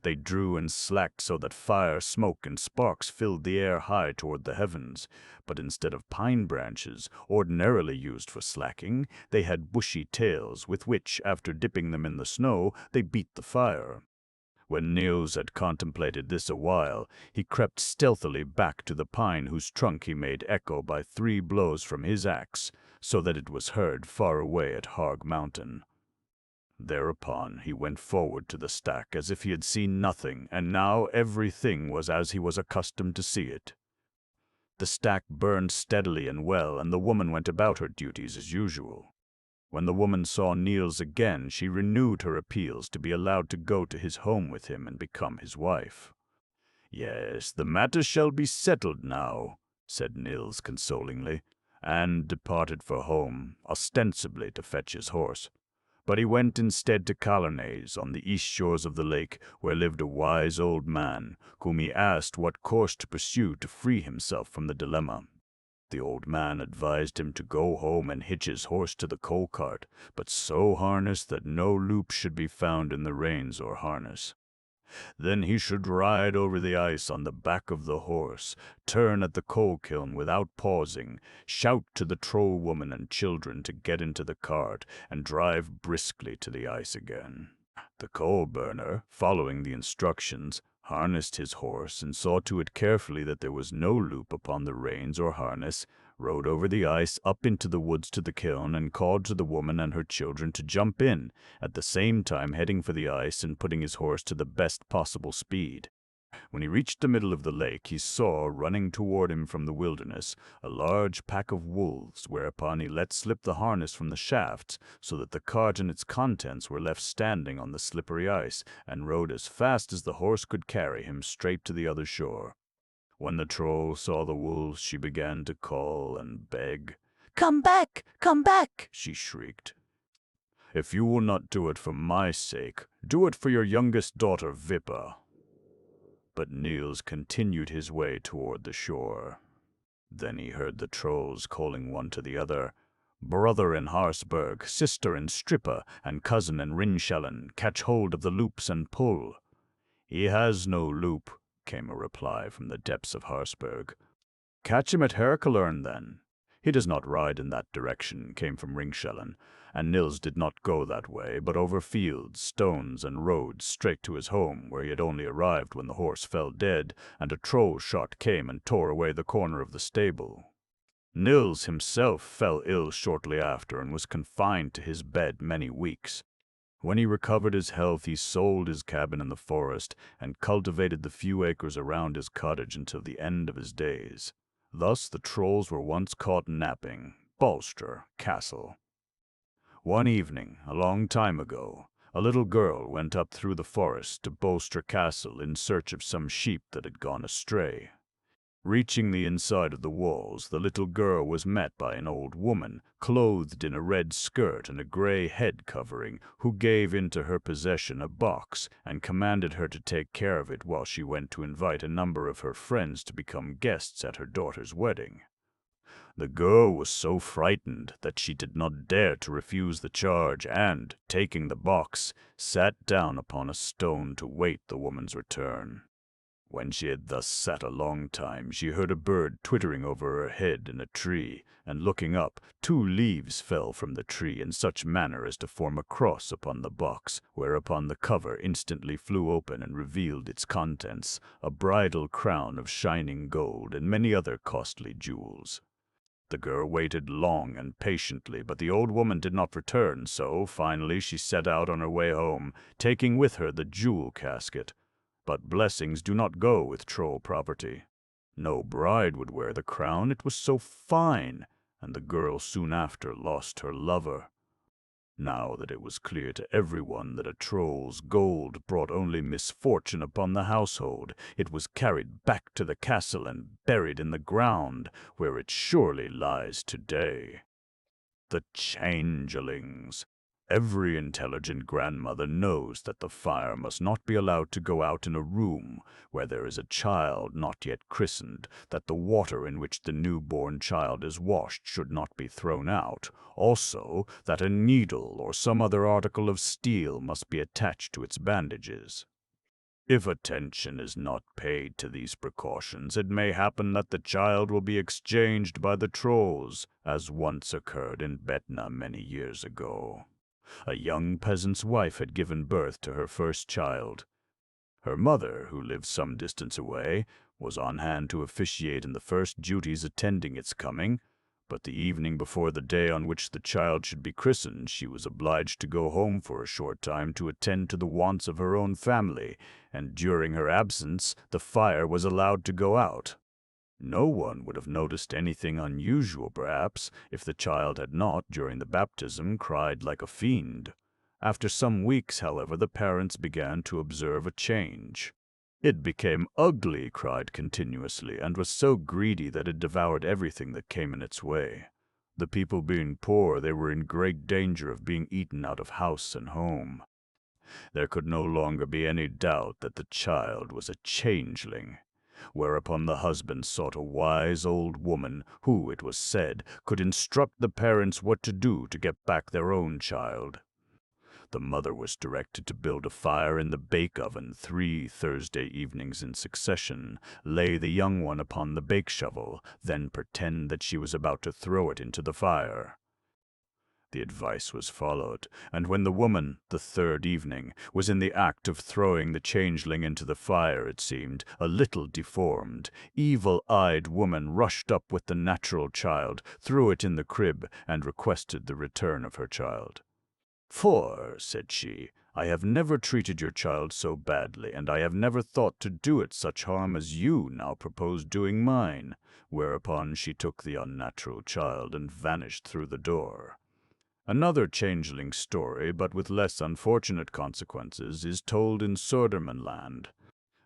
They drew and slacked so that fire, smoke, and sparks filled the air high toward the heavens, but instead of pine branches, ordinarily used for slacking, they had bushy tails with which, after dipping them in the snow, they beat the fire. When Nils had contemplated this a while, he crept stealthily back to the pine whose trunk he made echo by 3 blows from his axe, so that it was heard far away at Harg Mountain. Thereupon he went forward to the stack as if he had seen nothing, and now everything was as he was accustomed to see it. The stack burned steadily and well, and the woman went about her duties as usual. When the woman saw Nils again, she renewed her appeals to be allowed to go to his home with him and become his wife. "Yes, the matter shall be settled now," said Nils consolingly, and departed for home, ostensibly to fetch his horse. But he went instead to Callarnes, on the east shores of the lake, where lived a wise old man, whom he asked what course to pursue to free himself from the dilemma. The old man advised him to go home and hitch his horse to the coal cart, but so harness that no loop should be found in the reins or harness. Then he should ride over the ice on the back of the horse, turn at the coal kiln without pausing, shout to the troll woman and children to get into the cart, and drive briskly to the ice again. The coal burner, following the instructions, harnessed his horse and saw to it carefully that there was no loop upon the reins or harness, rode over the ice up into the woods to the kiln, and called to the woman and her children to jump in, at the same time heading for the ice and putting his horse to the best possible speed. When he reached the middle of the lake, he saw, running toward him from the wilderness, a large pack of wolves, whereupon he let slip the harness from the shafts, so that the cart and its contents were left standing on the slippery ice, and rode as fast as the horse could carry him straight to the other shore. When the troll saw the wolves, she began to call and beg. "Come back! Come back!" she shrieked. "If you will not do it for my sake, do it for your youngest daughter, Vippa." but Niels continued his way toward the shore. Then he heard the trolls calling one to the other. Brother in Harsberg, sister in Strippa, and cousin in Rinskällen, catch hold of the loops and pull. He has no loop, came a reply from the depths of Harsberg. Catch him at Herkulern, then. He does not ride in that direction, came from Ringskällen, and Nils did not go that way, but over fields, stones, and roads, straight to his home, where he had only arrived when the horse fell dead, and a troll shot came and tore away the corner of the stable. Nils himself fell ill shortly after, and was confined to his bed many weeks. When he recovered his health, he sold his cabin in the forest, and cultivated the few acres around his cottage until the end of his days. Thus the trolls were once caught napping. Bolster Castle. One evening, a long time ago, a little girl went up through the forest to Bolster Castle in search of some sheep that had gone astray. Reaching the inside of the walls, the little girl was met by an old woman, clothed in a red skirt and a gray head covering, who gave into her possession a box and commanded her to take care of it while she went to invite a number of her friends to become guests at her daughter's wedding. The girl was so frightened that she did not dare to refuse the charge and, taking the box, sat down upon a stone to wait the woman's return. When she had thus sat a long time, she heard a bird twittering over her head in a tree, and looking up, 2 leaves fell from the tree in such manner as to form a cross upon the box, whereupon the cover instantly flew open and revealed its contents, a bridal crown of shining gold and many other costly jewels. The girl waited long and patiently, but the old woman did not return, so finally she set out on her way home, taking with her the jewel casket. But blessings do not go with troll property. No bride would wear the crown, it was so fine, and the girl soon after lost her lover. Now that it was clear to everyone that a troll's gold brought only misfortune upon the household, it was carried back to the castle and buried in the ground, where it surely lies today. The changelings. Every intelligent grandmother knows that the fire must not be allowed to go out in a room where there is a child not yet christened, that the water in which the newborn child is washed should not be thrown out, also that a needle or some other article of steel must be attached to its bandages. If attention is not paid to these precautions, it may happen that the child will be exchanged by the trolls, as once occurred in Betna many years ago. A young peasant's wife had given birth to her first child. Her mother, who lived some distance away, was on hand to officiate in the first duties attending its coming, but the evening before the day on which the child should be christened, she was obliged to go home for a short time to attend to the wants of her own family, and during her absence the fire was allowed to go out. No one would have noticed anything unusual, perhaps, if the child had not, during the baptism, cried like a fiend. After some weeks, however, the parents began to observe a change. It became ugly, cried continuously, and was so greedy that it devoured everything that came in its way. The people being poor, they were in great danger of being eaten out of house and home. There could no longer be any doubt that the child was a changeling. Whereupon the husband sought a wise old woman who, it was said, could instruct the parents what to do to get back their own child. The mother was directed to build a fire in the bake-oven 3 Thursday evenings in succession, lay the young one upon the bake-shovel, then pretend that she was about to throw it into the fire. The advice was followed, and when the woman, the 3rd evening, was in the act of throwing the changeling into the fire, it seemed, a little deformed, evil-eyed woman rushed up with the natural child, threw it in the crib, and requested the return of her child. "For," said she, "I have never treated your child so badly, and I have never thought to do it such harm as you now propose doing mine," whereupon she took the unnatural child and vanished through the door. Another changeling story, but with less unfortunate consequences, is told in Södermanland.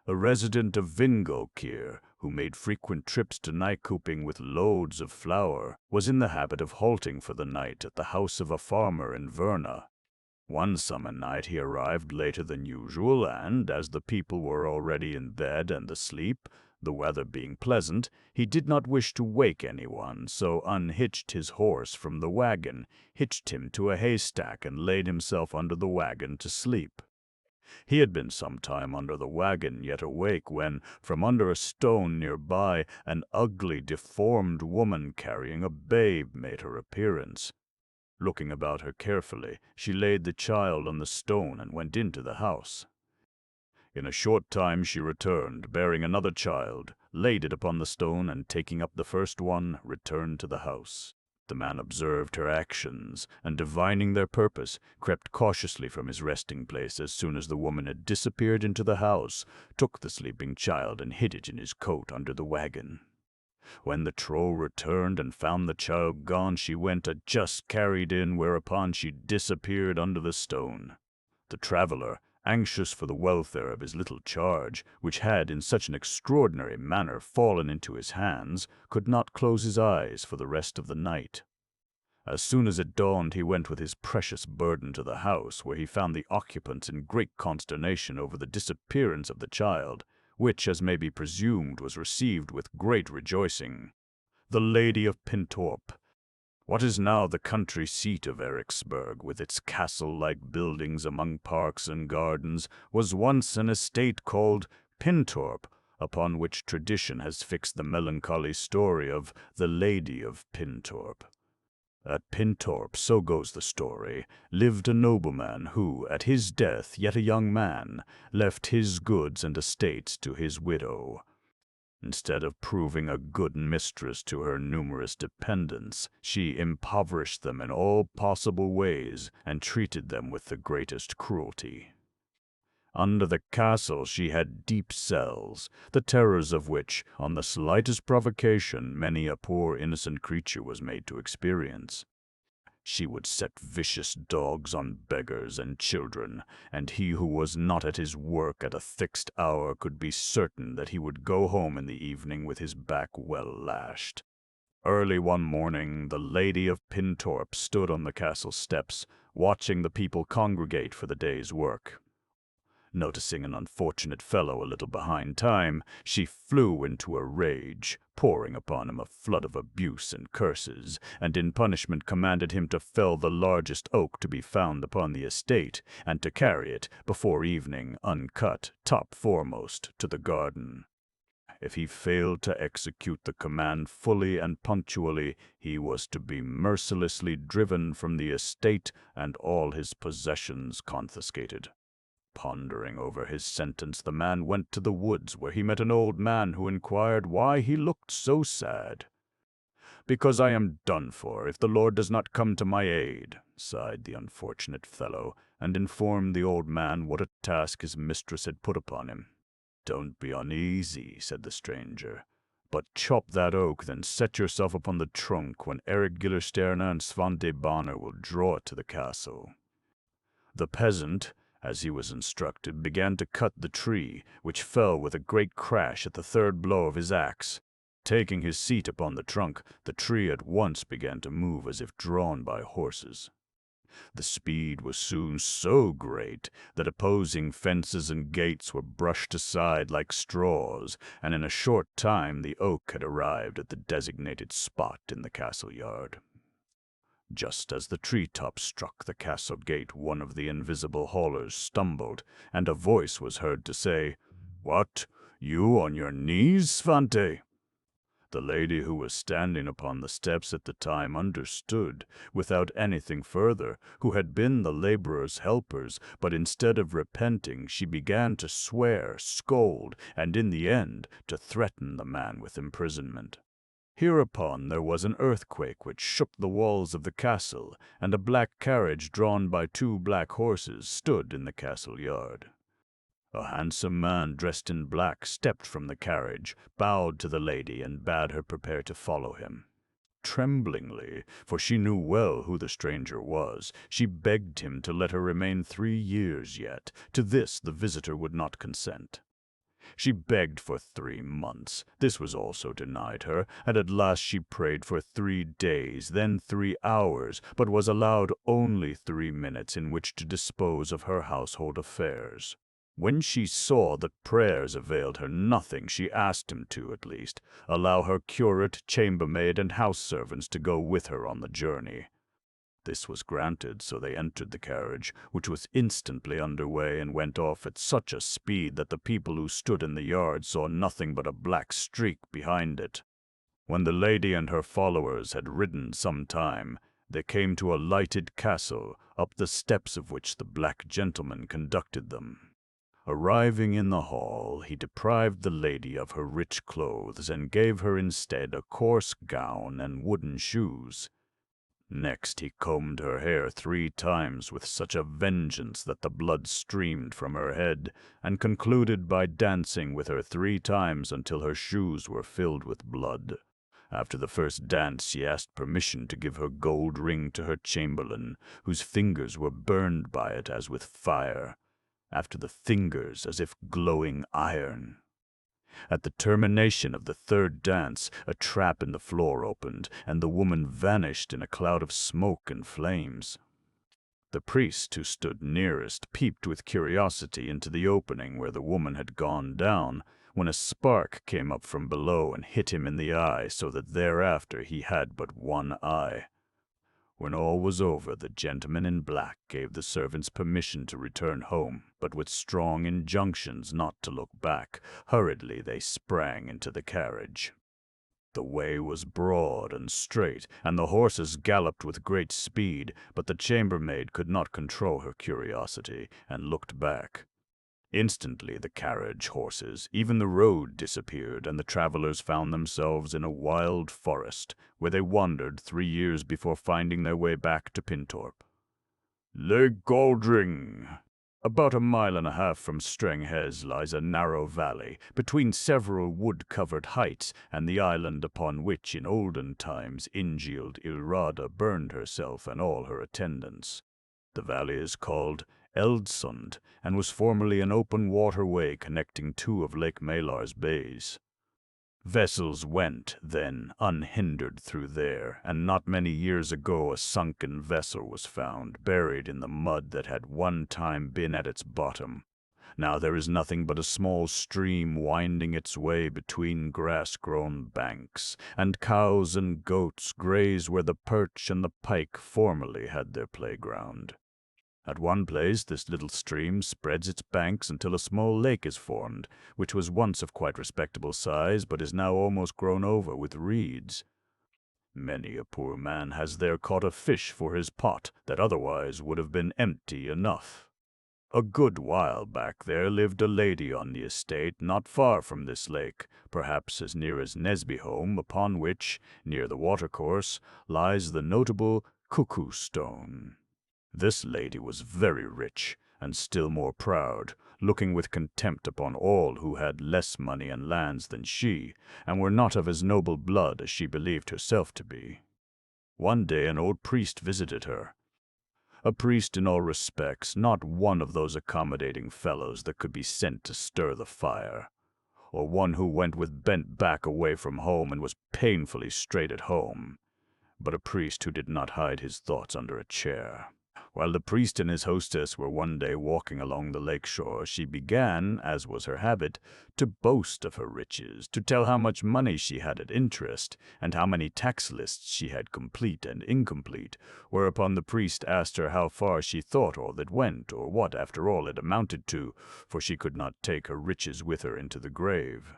A resident of Vingåkir, who made frequent trips to Nyköping with loads of flour, was in the habit of halting for the night at the house of a farmer in Verna. One summer night he arrived later than usual, and, as the people were already in bed and asleep, the weather being pleasant, he did not wish to wake anyone, so unhitched his horse from the wagon, hitched him to a haystack, and laid himself under the wagon to sleep. He had been some time under the wagon, yet awake, when, from under a stone near by, an ugly, deformed woman carrying a babe made her appearance. Looking about her carefully, she laid the child on the stone and went into the house. In a short time she returned, bearing another child, laid it upon the stone, and taking up the first one, returned to the house. The man observed her actions, and divining their purpose, crept cautiously from his resting place as soon as the woman had disappeared into the house, took the sleeping child and hid it in his coat under the wagon. When the troll returned and found the child gone, she went a just carried in, whereupon she disappeared under the stone. The traveler, anxious for the welfare of his little charge, which had in such an extraordinary manner fallen into his hands, could not close his eyes for the rest of the night. As soon as it dawned, he went with his precious burden to the house, where he found the occupants in great consternation over the disappearance of the child, which, as may be presumed, was received with great rejoicing. The Lady of Pintorp, what is now the country seat of Eriksberg, with its castle-like buildings among parks and gardens, was once an estate called Pintorp, upon which tradition has fixed the melancholy story of the Lady of Pintorp. At Pintorp, so goes the story, lived a nobleman who, at his death, yet a young man, left his goods and estates to his widow. Instead of proving a good mistress to her numerous dependents, she impoverished them in all possible ways and treated them with the greatest cruelty. Under the castle she had deep cells, the terrors of which, on the slightest provocation, many a poor innocent creature was made to experience. She would set vicious dogs on beggars and children, and he who was not at his work at a fixed hour could be certain that he would go home in the evening with his back well lashed. Early one morning, the Lady of Pintorp stood on the castle steps, watching the people congregate for the day's work. Noticing an unfortunate fellow a little behind time, she flew into a rage, pouring upon him a flood of abuse and curses, and in punishment commanded him to fell the largest oak to be found upon the estate, and to carry it, before evening, uncut, top foremost, to the garden. If he failed to execute the command fully and punctually, he was to be mercilessly driven from the estate and all his possessions confiscated. Pondering over his sentence, the man went to the woods, where he met an old man who inquired why he looked so sad. "Because I am done for, if the Lord does not come to my aid," sighed the unfortunate fellow, and informed the old man what a task his mistress had put upon him. "Don't be uneasy," said the stranger, "but chop that oak, then set yourself upon the trunk, when Eric Gillersterne and Svante Bonner will draw it to the castle." The peasant, as he was instructed, began to cut the tree, which fell with a great crash at the third blow of his axe. Taking his seat upon the trunk, the tree at once began to move as if drawn by horses. The speed was soon so great that opposing fences and gates were brushed aside like straws, and in a short time the oak had arrived at the designated spot in the castle yard. Just as the tree-top struck the castle gate, one of the invisible haulers stumbled, and a voice was heard to say, "What, you on your knees, Svante?" The lady who was standing upon the steps at the time understood, without anything further, who had been the laborers' helpers, but instead of repenting, she began to swear, scold, and in the end to threaten the man with imprisonment. Hereupon there was an earthquake which shook the walls of the castle, and a black carriage drawn by 2 black horses stood in the castle yard. A handsome man dressed in black stepped from the carriage, bowed to the lady, and bade her prepare to follow him. Tremblingly, for she knew well who the stranger was, she begged him to let her remain 3 years yet. To this the visitor would not consent. She begged for 3 months. This was also denied her, and at last she prayed for 3 days, then 3 hours, but was allowed only 3 minutes in which to dispose of her household affairs. When she saw that prayers availed her nothing, she asked him to, at least, allow her curate, chambermaid, and house servants to go with her on the journey. This was granted, so they entered the carriage, which was instantly under way and went off at such a speed that the people who stood in the yard saw nothing but a black streak behind it. When the lady and her followers had ridden some time, they came to a lighted castle, up the steps of which the black gentleman conducted them. Arriving in the hall, he deprived the lady of her rich clothes and gave her instead a coarse gown and wooden shoes. Next he combed her hair 3 times with such a vengeance that the blood streamed from her head, and concluded by dancing with her 3 times until her shoes were filled with blood. After the first dance she asked permission to give her gold ring to her chamberlain, whose fingers were burned by it as with fire, after the fingers as if glowing iron. At the termination of the 3rd dance, a trap in the floor opened, and the woman vanished in a cloud of smoke and flames. The priest, who stood nearest, peeped with curiosity into the opening where the woman had gone down, when a spark came up from below and hit him in the eye, so that thereafter he had but one eye. When all was over, the gentleman in black gave the servants permission to return home, but with strong injunctions not to look back. Hurriedly they sprang into the carriage. The way was broad and straight, and the horses galloped with great speed, but the chambermaid could not control her curiosity, and looked back. Instantly the carriage, horses, even the road disappeared, and the travelers found themselves in a wild forest, where they wandered 3 years before finding their way back to Pintorp. Lake Goldring. About 1.5 miles from Strenghez lies a narrow valley, between several wood-covered heights, and the island upon which in olden times Ingild Ilrada burned herself and all her attendants. The valley is called Eldsund, and was formerly an open waterway connecting 2 of Lake Malar's bays. Vessels went, then, unhindered through there, and not many years ago a sunken vessel was found, buried in the mud that had one time been at its bottom. Now there is nothing but a small stream winding its way between grass-grown banks, and cows and goats graze where the perch and the pike formerly had their playground. At one place this little stream spreads its banks until a small lake is formed, which was once of quite respectable size, but is now almost grown over with reeds. Many a poor man has there caught a fish for his pot that otherwise would have been empty enough. A good while back there lived a lady on the estate not far from this lake, perhaps as near as Nesbyholm, upon which, near the watercourse, lies the notable Cuckoo Stone. This lady was very rich, and still more proud, looking with contempt upon all who had less money and lands than she, and were not of as noble blood as she believed herself to be. One day an old priest visited her. A priest in all respects, not one of those accommodating fellows that could be sent to stir the fire, or one who went with bent back away from home and was painfully straight at home, but a priest who did not hide his thoughts under a chair. While the priest and his hostess were one day walking along the lake shore, she began, as was her habit, to boast of her riches, to tell how much money she had at interest, and how many tax lists she had complete and incomplete, whereupon the priest asked her how far she thought all that went, or what, after all, it amounted to, for she could not take her riches with her into the grave.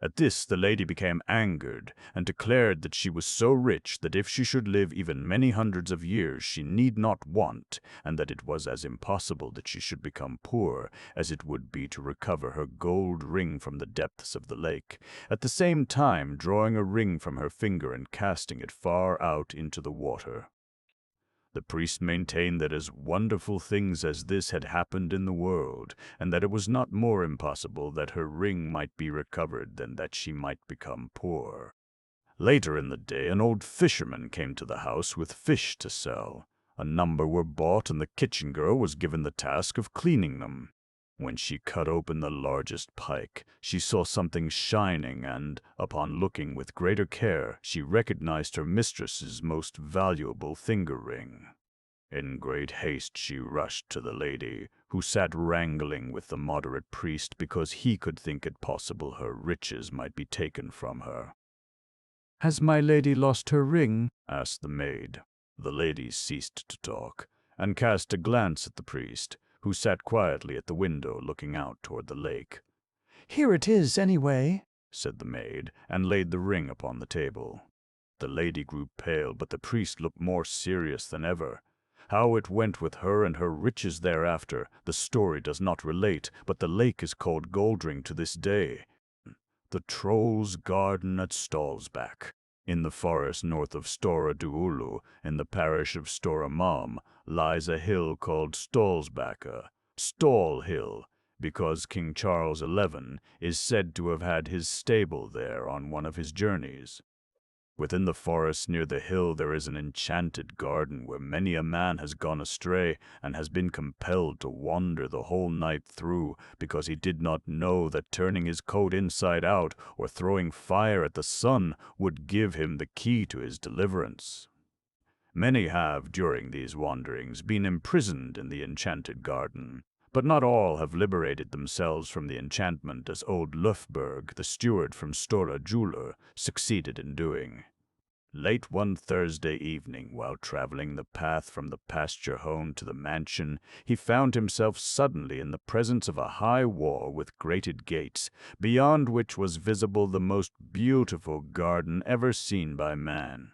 At this the lady became angered, and declared that she was so rich that if she should live even many hundreds of years she need not want, and that it was as impossible that she should become poor as it would be to recover her gold ring from the depths of the lake, at the same time drawing a ring from her finger and casting it far out into the water. The priest maintained that as wonderful things as this had happened in the world, and that it was not more impossible that her ring might be recovered than that she might become poor. Later in the day an old fisherman came to the house with fish to sell. A number were bought, and the kitchen girl was given the task of cleaning them. When she cut open the largest pike, she saw something shining, and, upon looking with greater care, she recognized her mistress's most valuable finger ring. In great haste she rushed to the lady, who sat wrangling with the moderate priest because he could think it possible her riches might be taken from her. "Has my lady lost her ring?" asked the maid. The lady ceased to talk, and cast a glance at the priest, who sat quietly at the window looking out toward the lake. "Here it is, anyway," said the maid, and laid the ring upon the table. The lady grew pale, but the priest looked more serious than ever. How it went with her and her riches thereafter, the story does not relate, but the lake is called Goldring to this day. The Troll's Garden at Stalsback. In the forest north of Stora Duulu, in the parish of Stora Malm, lies a hill called Stalsbacka, Stall Hill, because King Charles XI is said to have had his stable there on one of his journeys. Within the forest near the hill there is an enchanted garden where many a man has gone astray and has been compelled to wander the whole night through because he did not know that turning his coat inside out or throwing fire at the sun would give him the key to his deliverance. Many have, during these wanderings, been imprisoned in the enchanted garden, but not all have liberated themselves from the enchantment as old Löfberg, the steward from Stora Julur, succeeded in doing. Late one Thursday evening, while traveling the path from the pasture home to the mansion, he found himself suddenly in the presence of a high wall with grated gates, beyond which was visible the most beautiful garden ever seen by man.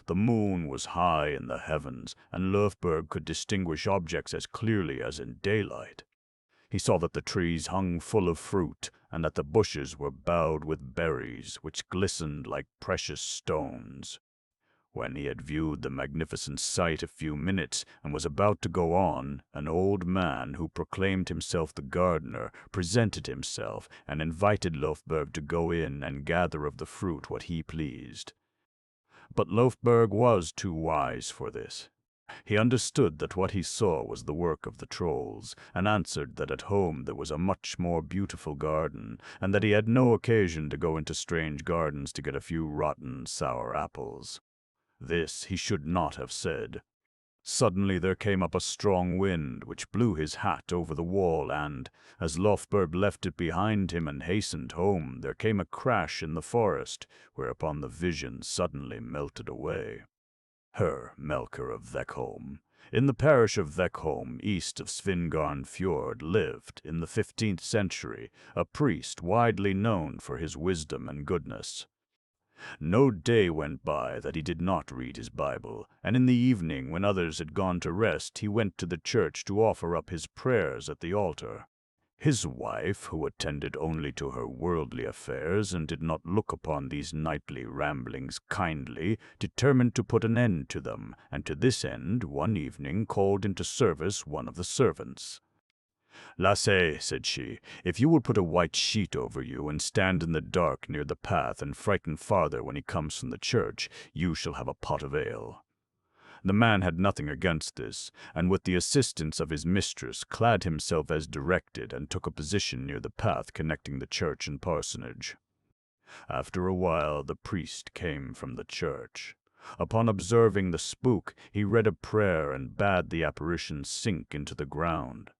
The moon was high in the heavens, and Löfberg could distinguish objects as clearly as in daylight. He saw that the trees hung full of fruit, and that the bushes were bowed with berries, which glistened like precious stones. When he had viewed the magnificent sight a few minutes, and was about to go on, an old man, who proclaimed himself the gardener, presented himself, and invited Löfberg to go in and gather of the fruit what he pleased. But Löfberg was too wise for this. He understood that what he saw was the work of the trolls, and answered that at home there was a much more beautiful garden, and that he had no occasion to go into strange gardens to get a few rotten, sour apples. This he should not have said. Suddenly there came up a strong wind, which blew his hat over the wall, and, as Löfberg left it behind him and hastened home, there came a crash in the forest, whereupon the vision suddenly melted away. Herr Melker of Vekholm, in the parish of Vekholm, east of Svingarn Fjord, lived, in the 15th century, a priest widely known for his wisdom and goodness. No day went by that he did not read his Bible, and in the evening, when others had gone to rest, he went to the church to offer up his prayers at the altar. His wife, who attended only to her worldly affairs and did not look upon these nightly ramblings kindly, determined to put an end to them, and to this end one evening called into service one of the servants. "Lasse," said she, "if you will put a white sheet over you and stand in the dark near the path and frighten father when he comes from the church, you shall have a pot of ale." The man had nothing against this, and with the assistance of his mistress clad himself as directed and took a position near the path connecting the church and parsonage. After a while the priest came from the church. Upon observing the spook, he read a prayer and bade the apparition sink into the ground.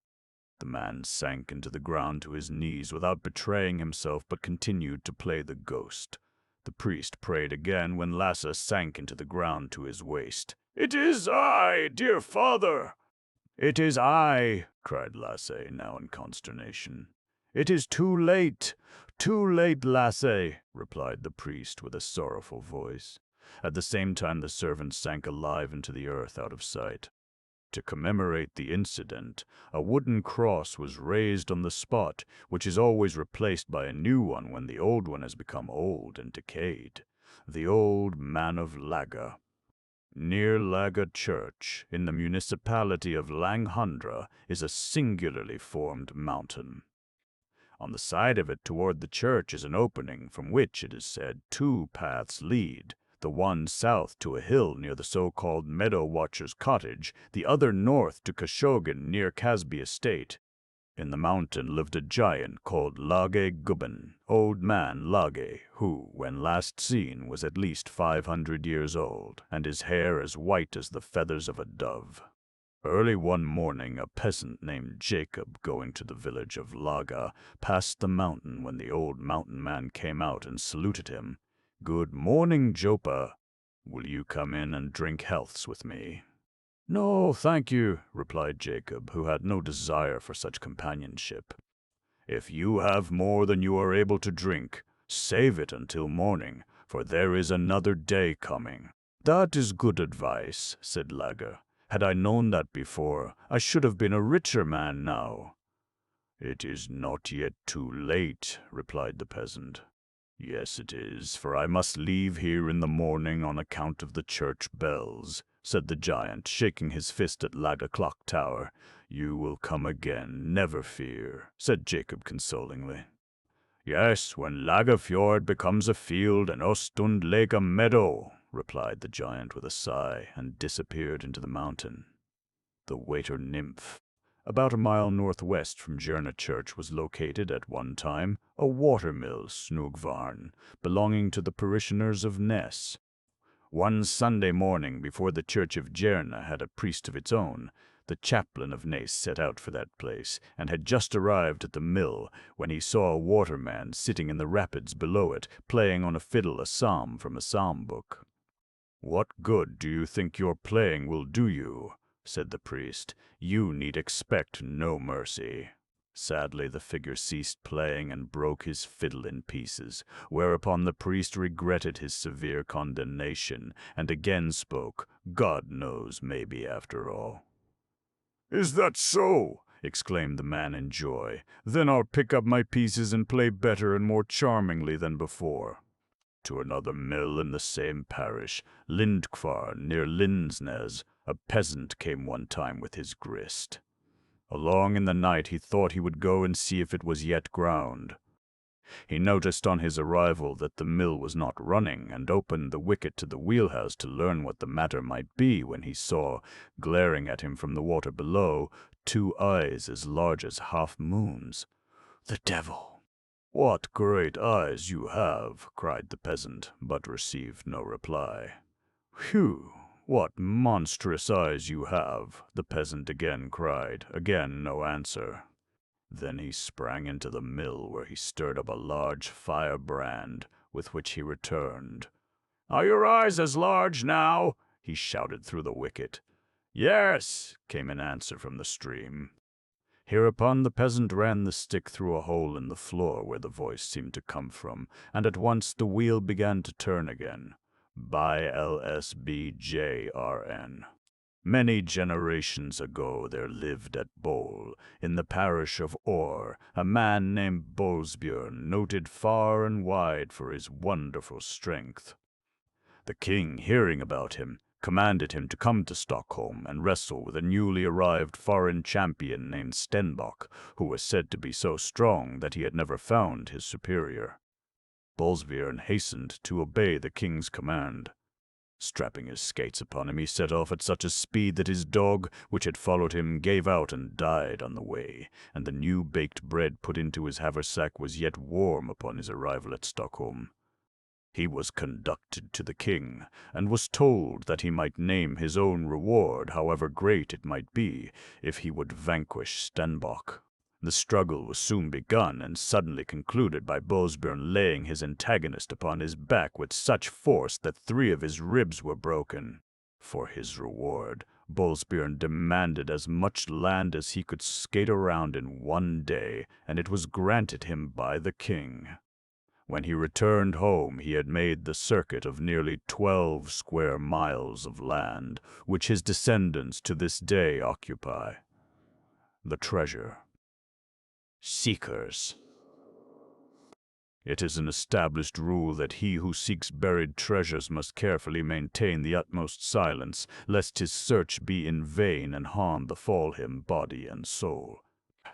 The man sank into the ground to his knees without betraying himself, but continued to play the ghost. The priest prayed again, when Lasse sank into the ground to his waist. "It is I, dear father!" "It is I!" cried Lasse, now in consternation. "It is too late, Lasse!" replied the priest with a sorrowful voice. At the same time the servant sank alive into the earth out of sight. To commemorate the incident, a wooden cross was raised on the spot, which is always replaced by a new one when the old one has become old and decayed. The Old Man of Laga. Near Laga Church, in the municipality of Langhandra, is a singularly formed mountain. On the side of it toward the church is an opening from which, it is said, two paths lead, the one south to a hill near the so-called Meadow Watcher's cottage, the other north to Kashogan near Casby Estate. In the mountain lived a giant called Lage Gubben, Old Man Lage, who, when last seen, was at least 500 years old, and his hair as white as the feathers of a dove. Early one morning, a peasant named Jacob, going to the village of Laga, passed the mountain when the old mountain man came out and saluted him. "Good morning, Jopa. Will you come in and drink healths with me?" "No, thank you," replied Jacob, who had no desire for such companionship. "If you have more than you are able to drink, save it until morning, for there is another day coming." "That is good advice," said Lager. "Had I known that before, I should have been a richer man now." "It is not yet too late," replied the peasant. "Yes, it is, for I must leave here in the morning on account of the church bells," said the giant, shaking his fist at Laga Clock Tower. "You will come again, never fear," said Jacob consolingly. "Yes, when Laga Fjord becomes a field and Ostund Lake a meadow," replied the giant with a sigh, and disappeared into the mountain. The waiter nymph. About a mile northwest from Jerna Church was located at one time a watermill, Snugvarn, belonging to the parishioners of Ness. One Sunday morning, before the church of Jerna had a priest of its own, the chaplain of Nace set out for that place, and had just arrived at the mill when he saw a waterman sitting in the rapids below it, playing on a fiddle a psalm from a psalm book. "What good do you think your playing will do you?" said the priest. "You need expect no mercy." Sadly, the figure ceased playing and broke his fiddle in pieces, whereupon the priest regretted his severe condemnation and again spoke. "God knows, maybe after all." "Is that so?" exclaimed the man in joy. "Then I'll pick up my pieces and play better and more charmingly than before." To another mill in the same parish, Lindkvar, near Lindsnes, a peasant came one time with his grist. Along in the night he thought he would go and see if it was yet ground. He noticed on his arrival that the mill was not running, and opened the wicket to the wheelhouse to learn what the matter might be, when he saw, glaring at him from the water below, 2 eyes as large as half-moons. "The devil!" "What great eyes you have!" cried the peasant, but received no reply. "Whew! What monstrous eyes you have!" the peasant again cried. Again no answer. Then he sprang into the mill, where he stirred up a large firebrand, with which he returned. "Are your eyes as large now?" he shouted through the wicket. "Yes," came an answer from the stream. Hereupon the peasant ran the stick through a hole in the floor where the voice seemed to come from, and at once the wheel began to turn again. By LSBJRN. Many generations ago there lived at Bol, in the parish of Or, a man named Bolsbjörn, noted far and wide for his wonderful strength. The king, hearing about him, commanded him to come to Stockholm and wrestle with a newly arrived foreign champion named Stenbock, who was said to be so strong that he had never found his superior. Bolsbjörn hastened to obey the king's command. Strapping his skates upon him, he set off at such a speed that his dog, which had followed him, gave out and died on the way, and the new baked bread put into his haversack was yet warm upon his arrival at Stockholm. He was conducted to the king, and was told that he might name his own reward, however great it might be, if he would vanquish Stenbock. The struggle was soon begun, and suddenly concluded by Bolsbjörn laying his antagonist upon his back with such force that 3 of his ribs were broken. For his reward, Bolsbjörn demanded as much land as he could skate around in one day, and it was granted him by the king. When he returned home, he had made the circuit of nearly 12 square miles of land, which his descendants to this day occupy. The treasure. Seekers. It is an established rule that he who seeks buried treasures must carefully maintain the utmost silence, lest his search be in vain and harm befall him body and soul.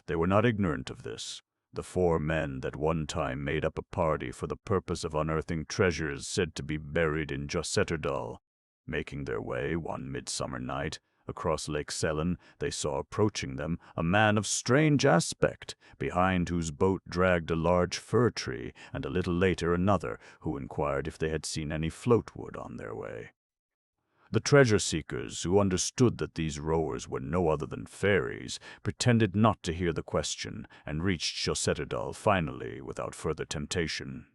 They were not ignorant of this. The 4 men that one time made up a party for the purpose of unearthing treasures said to be buried in Josseterdal, making their way one midsummer night, Across Lake Selen they saw approaching them a man of strange aspect, behind whose boat dragged a large fir tree, and a little later another, who inquired if they had seen any floatwood on their way. The treasure-seekers, who understood that these rowers were no other than fairies, pretended not to hear the question, and reached Chosetadal finally without further temptation.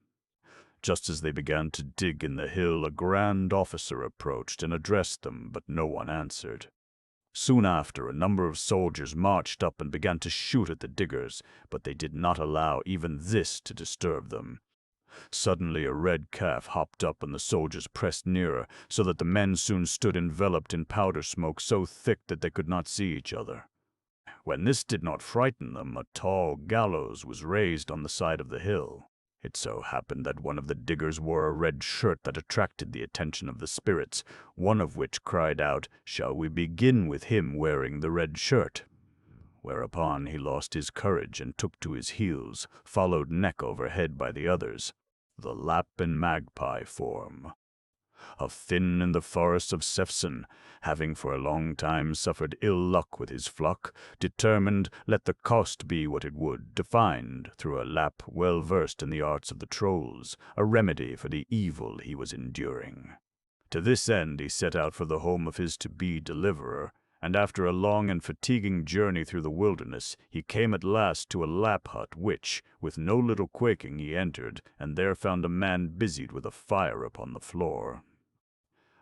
Just as they began to dig in the hill, a grand officer approached and addressed them, but no one answered. Soon after, a number of soldiers marched up and began to shoot at the diggers, but they did not allow even this to disturb them. Suddenly a red calf hopped up and the soldiers pressed nearer, so that the men soon stood enveloped in powder smoke so thick that they could not see each other. When this did not frighten them, a tall gallows was raised on the side of the hill. It so happened that one of the diggers wore a red shirt that attracted the attention of the spirits, one of which cried out, "Shall we begin with him wearing the red shirt?" Whereupon he lost his courage and took to his heels, followed neck over head by the others. The Lap and Magpie form. A Finn in the forests of Sefson, having for a long time suffered ill luck with his flock, determined, let the cost be what it would, to find, through a Lap well versed in the arts of the trolls, a remedy for the evil he was enduring. To this end he set out for the home of his to-be deliverer, and after a long and fatiguing journey through the wilderness, he came at last to a Lap hut which, with no little quaking, he entered, and there found a man busied with a fire upon the floor.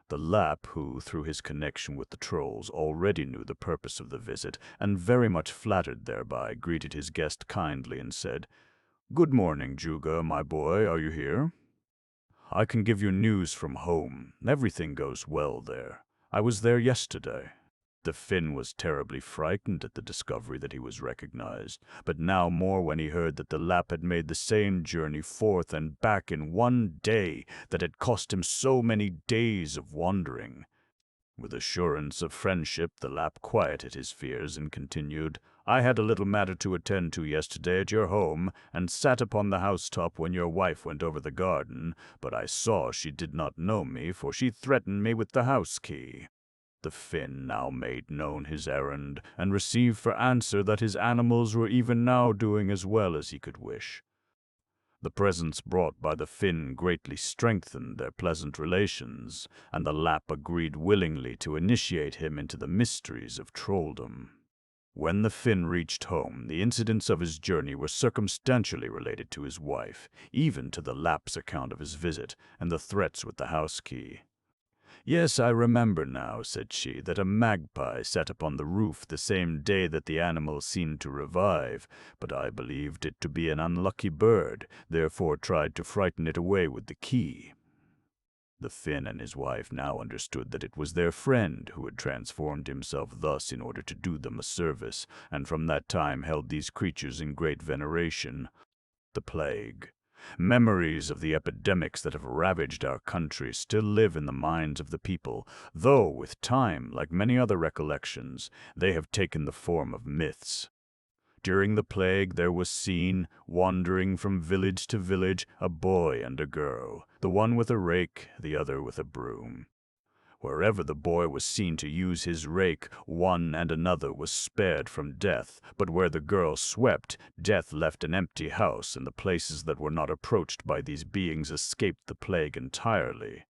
The Lap, who, through his connection with the trolls, already knew the purpose of the visit, and very much flattered thereby, greeted his guest kindly and said, "Good morning, Juga, my boy, are you here? I can give you news from home. Everything goes well there. I was there yesterday." The Finn was terribly frightened at the discovery that he was recognized, but now more when he heard that the Lap had made the same journey forth and back in one day that had cost him so many days of wandering. With assurance of friendship, the Lap quieted his fears and continued, "I had a little matter to attend to yesterday at your home, and sat upon the housetop when your wife went over the garden, but I saw she did not know me, for she threatened me with the house key." The Finn now made known his errand, and received for answer that his animals were even now doing as well as he could wish. The presents brought by the Finn greatly strengthened their pleasant relations, and the Lap agreed willingly to initiate him into the mysteries of trolldom. When the Finn reached home, the incidents of his journey were circumstantially related to his wife, even to the Lap's account of his visit, and the threats with the house key. "Yes, I remember now," said she, "that a magpie sat upon the roof the same day that the animal seemed to revive, but I believed it to be an unlucky bird, therefore tried to frighten it away with the key." The Finn and his wife now understood that it was their friend who had transformed himself thus in order to do them a service, and from that time held these creatures in great veneration. The plague. Memories of the epidemics that have ravaged our country still live in the minds of the people, though, with time, like many other recollections, they have taken the form of myths. During the plague there was seen, wandering from village to village, a boy and a girl, the one with a rake, the other with a broom. Wherever the boy was seen to use his rake, one and another was spared from death, but where the girl swept, death left an empty house, and the places that were not approached by these beings escaped the plague entirely.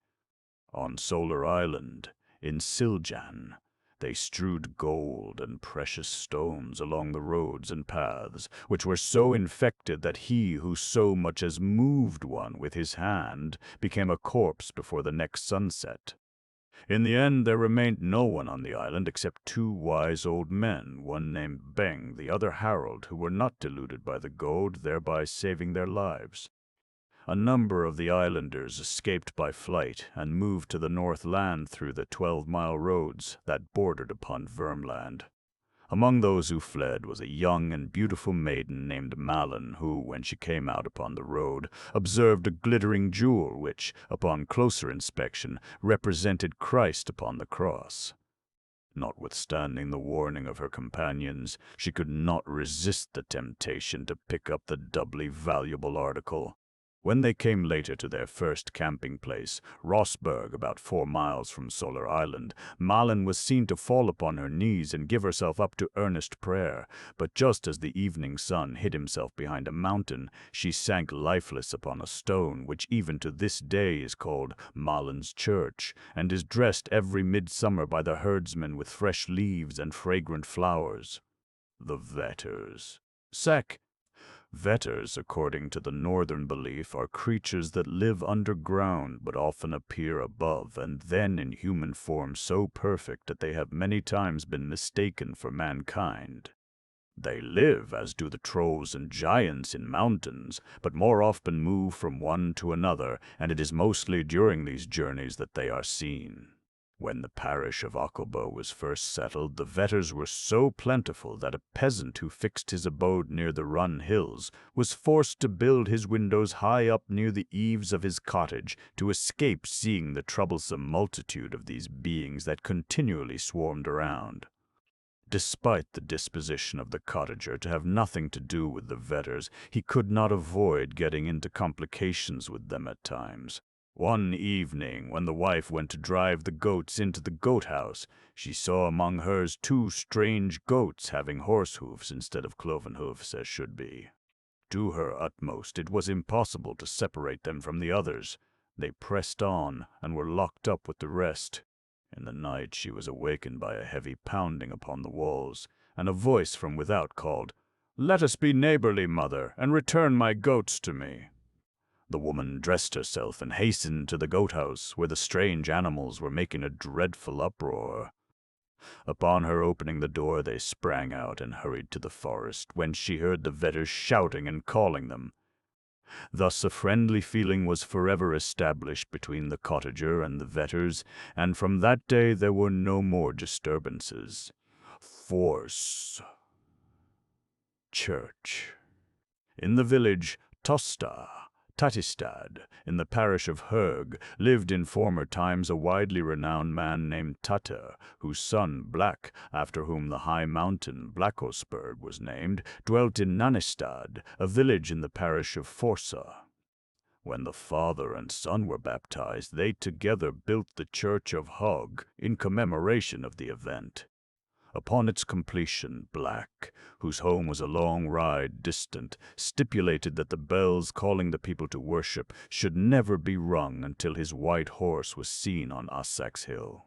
On Solar Island, in Siljan, they strewed gold and precious stones along the roads and paths, which were so infected that he who so much as moved one with his hand became a corpse before the next sunset. In the end, there remained no one on the island except two wise old men, one named Beng, the other Harold, who were not deluded by the gold, thereby saving their lives. A number of the islanders escaped by flight and moved to the North Land through the 12-mile roads that bordered upon Vermland. Among those who fled was a young and beautiful maiden named Malin, who, when she came out upon the road, observed a glittering jewel which, upon closer inspection, represented Christ upon the cross. Notwithstanding the warning of her companions, she could not resist the temptation to pick up the doubly valuable article. When they came later to their first camping place, Rossberg, about 4 miles from Solar Island, Malin was seen to fall upon her knees and give herself up to earnest prayer. But just as the evening sun hid himself behind a mountain, she sank lifeless upon a stone, which even to this day is called Malin's Church, and is dressed every midsummer by the herdsmen with fresh leaves and fragrant flowers. The Vetters. Sec. Vetters, according to the northern belief, are creatures that live underground but often appear above, and then in human form so perfect that they have many times been mistaken for mankind. They live, as do the trolls and giants, in mountains, but more often move from one to another, and it is mostly during these journeys that they are seen. When the parish of Ockelbo was first settled, the Vetters were so plentiful that a peasant who fixed his abode near the Run Hills was forced to build his windows high up near the eaves of his cottage to escape seeing the troublesome multitude of these beings that continually swarmed around. Despite the disposition of the cottager to have nothing to do with the Vetters, he could not avoid getting into complications with them at times. One evening, when the wife went to drive the goats into the goat-house, she saw among hers 2 strange goats having horse hoofs instead of cloven hoofs as should be. To her utmost, it was impossible to separate them from the others. They pressed on and were locked up with the rest. In the night she was awakened by a heavy pounding upon the walls, and a voice from without called, "Let us be neighborly, mother, and return my goats to me." The woman dressed herself and hastened to the goat-house, where the strange animals were making a dreadful uproar. Upon her opening the door, they sprang out and hurried to the forest, whence she heard the Vetters shouting and calling them. Thus a friendly feeling was forever established between the cottager and the Vetters, and from that day there were no more disturbances. Force. Church. In the village Tosta, Tatistad, in the parish of Hög, lived in former times a widely renowned man named Tatter, whose son Black, after whom the high mountain Blackosberg was named, dwelt in Nannestad, a village in the parish of Forsa. When the father and son were baptized, they together built the church of Hög in commemoration of the event. Upon its completion, Black, whose home was a long ride distant, stipulated that the bells calling the people to worship should never be rung until his white horse was seen on Assax Hill.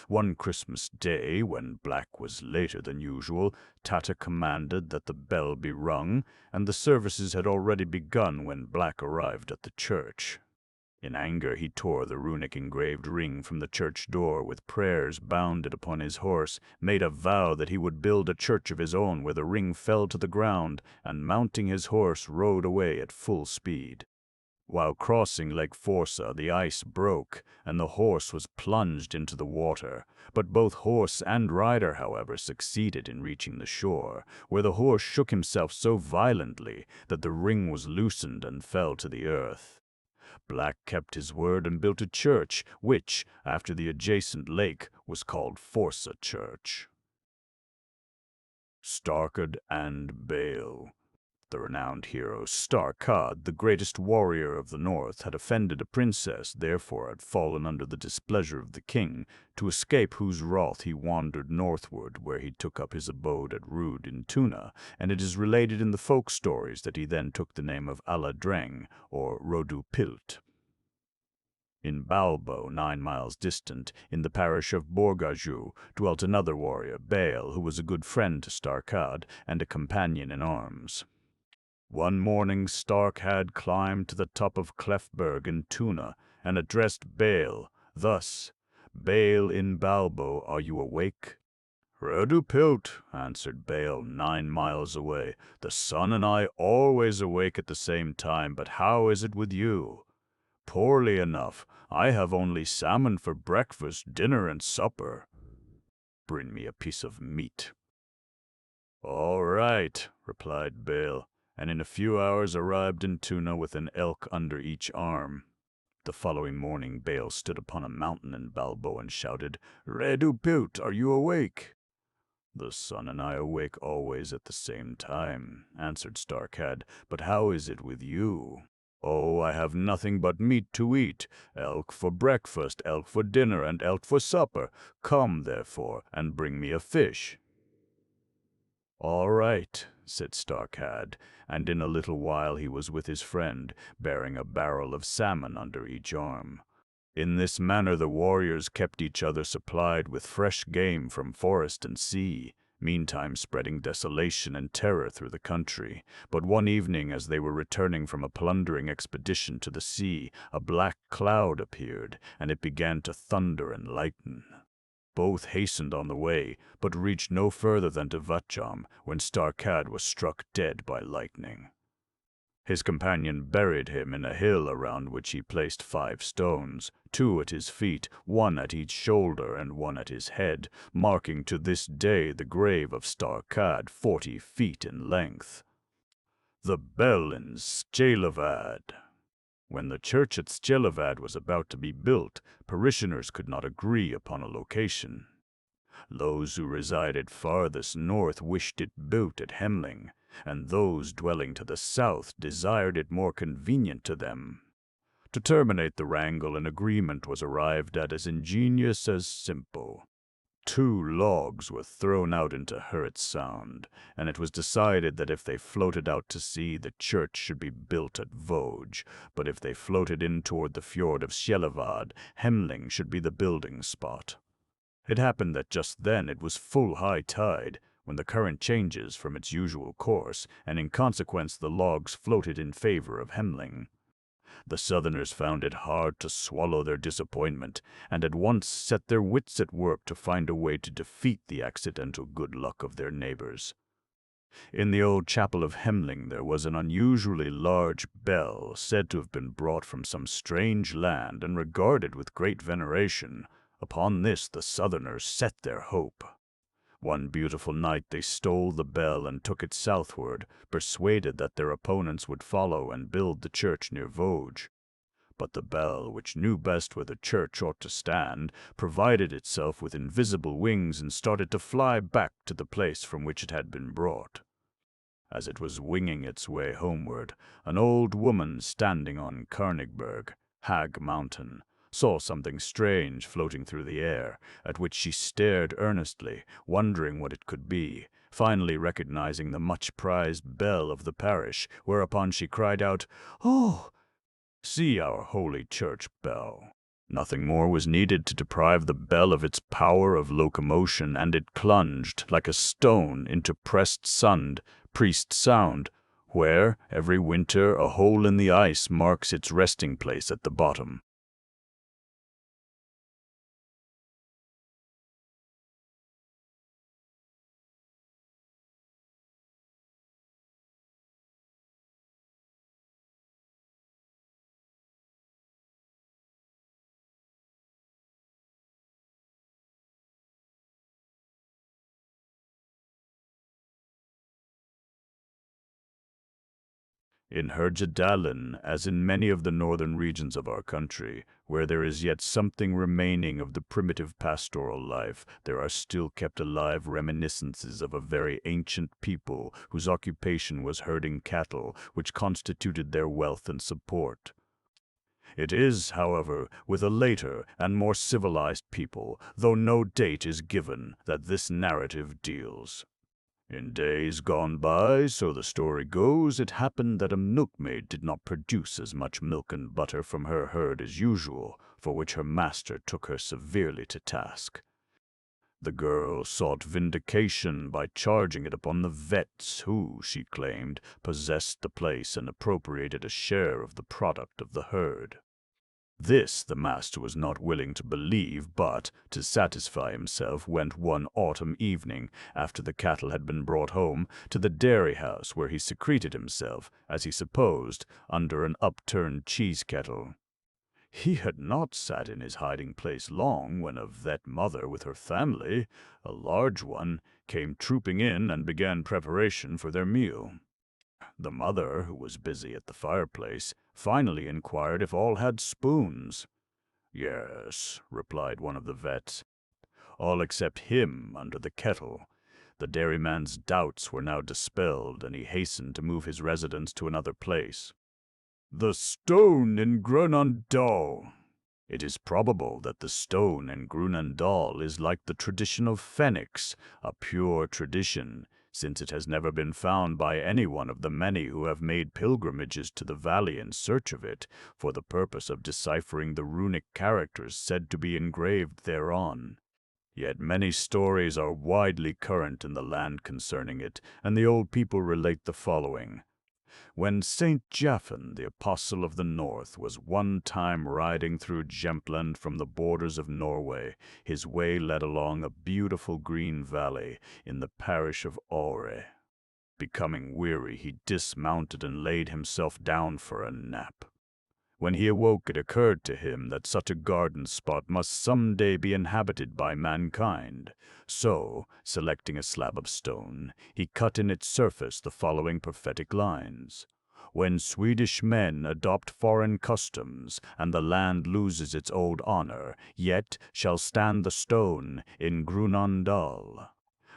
One Christmas day, when Black was later than usual, Tata commanded that the bell be rung, and the services had already begun when Black arrived at the church. In anger he tore the runic engraved ring from the church door with prayers bounded upon his horse, made a vow that he would build a church of his own where the ring fell to the ground, and mounting his horse rode away at full speed. While crossing Lake Forsa, the ice broke, and the horse was plunged into the water. But both horse and rider, however, succeeded in reaching the shore, where the horse shook himself so violently that the ring was loosened and fell to the earth. Black kept his word and built a church, which, after the adjacent lake, was called Forsa Church. Starkad and Bale. The renowned hero Starkad, the greatest warrior of the north, had offended a princess, therefore had fallen under the displeasure of the king, to escape whose wrath he wandered northward, where he took up his abode at Rud in Tuna, and it is related in the folk stories that he then took the name of Aladreng, or Rodu Pilt. In Balbo, 9 miles distant, in the parish of Borgaju, dwelt another warrior, Bale, who was a good friend to Starkad and a companion in arms. One morning Stark had climbed to the top of Clefberg in Tuna, and addressed Bale thus, "Bale in Balbo, are you awake?" "Redu Pilt," answered Bale, 9 miles away. "The sun and I always awake at the same time, but how is it with you?" "Poorly enough. I have only salmon for breakfast, dinner, and supper." "Bring me a piece of meat." "All right," replied Bale, and in a few hours arrived in Tuna with an elk under each arm. The following morning Bale stood upon a mountain in Balbo and shouted, "Redu Pilt, are you awake?" "The sun and I awake always at the same time," answered Starkad, "but how is it with you?" Oh, I have nothing but meat to eat, elk for breakfast, elk for dinner, and elk for supper. Come, therefore, and bring me a fish." "All right," said Starcad, and in a little while he was with his friend, bearing a barrel of salmon under each arm. In this manner the warriors kept each other supplied with fresh game from forest and sea, meantime spreading desolation and terror through the country. But one evening, as they were returning from a plundering expedition to the sea, a black cloud appeared, and it began to thunder and lighten. Both hastened on the way, but reached no further than to Vatcham, when Starcad was struck dead by lightning. His companion buried him in a hill around which he placed 5 stones, 2 at his feet, 1 at each shoulder, and 1 at his head, marking to this day the grave of Starcad 40 feet in length. The Bell in Scalavad. When the church at Scalavad was about to be built, parishioners could not agree upon a location. Those who resided farthest north wished it built at Hemling, and those dwelling to the south desired it more convenient to them. To terminate the wrangle, an agreement was arrived at as ingenious as simple. 2 logs were thrown out into Hurrit Sound, and it was decided that if they floated out to sea, the church should be built at Vosges, but if they floated in toward the fjord of Sjelevad, Hemling should be the building spot. It happened that just then it was full high tide, when the current changes from its usual course, and in consequence the logs floated in favor of Hemling. The Southerners found it hard to swallow their disappointment, and at once set their wits at work to find a way to defeat the accidental good luck of their neighbors. In the old chapel of Hemling there was an unusually large bell, said to have been brought from some strange land and regarded with great veneration. Upon this the Southerners set their hope. One beautiful night they stole the bell and took it southward, persuaded that their opponents would follow and build the church near Vosges. But the bell, which knew best where the church ought to stand, provided itself with invisible wings and started to fly back to the place from which it had been brought. As it was winging its way homeward, an old woman standing on Carnigberg, Hag Mountain, saw something strange floating through the air, at which she stared earnestly, wondering what it could be, finally recognizing the much-prized bell of the parish, whereupon she cried out, "Oh, see our holy church bell!" Nothing more was needed to deprive the bell of its power of locomotion, and it plunged, like a stone, into Priest Sound, where, every winter, a hole in the ice marks its resting place at the bottom. In Herjedalen, as in many of the northern regions of our country, where there is yet something remaining of the primitive pastoral life, there are still kept alive reminiscences of a very ancient people whose occupation was herding cattle, which constituted their wealth and support. It is, however, with a later and more civilized people, though no date is given, that this narrative deals. In days gone by, so the story goes, it happened that a milkmaid did not produce as much milk and butter from her herd as usual, for which her master took her severely to task. The girl sought vindication by charging it upon the vets who, she claimed, possessed the place and appropriated a share of the product of the herd. This the master was not willing to believe, but, to satisfy himself, went one autumn evening, after the cattle had been brought home, to the dairy house, where he secreted himself, as he supposed, under an upturned cheese kettle. He had not sat in his hiding place long when a vet mother with her family, a large one, came trooping in and began preparation for their meal. The mother, who was busy at the fireplace, finally inquired if all had spoons. "Yes," replied one of the vets, "all except him under the kettle." The dairyman's doubts were now dispelled, and he hastened to move his residence to another place. The stone in Grönlandal. It is probable that the stone in Grönlandal is like the traditional phoenix, a pure tradition, since it has never been found by any one of the many who have made pilgrimages to the valley in search of it, for the purpose of deciphering the runic characters said to be engraved thereon. Yet many stories are widely current in the land concerning it, and the old people relate the following. When Saint Jaffin, the Apostle of the North, was one time riding through Jämtland from the borders of Norway, his way led along a beautiful green valley in the parish of Aure. Becoming weary, he dismounted and laid himself down for a nap. When he awoke, it occurred to him that such a garden spot must some day be inhabited by mankind. So, selecting a slab of stone, he cut in its surface the following prophetic lines. When Swedish men adopt foreign customs, and the land loses its old honor, yet shall stand the stone in Grönlandal.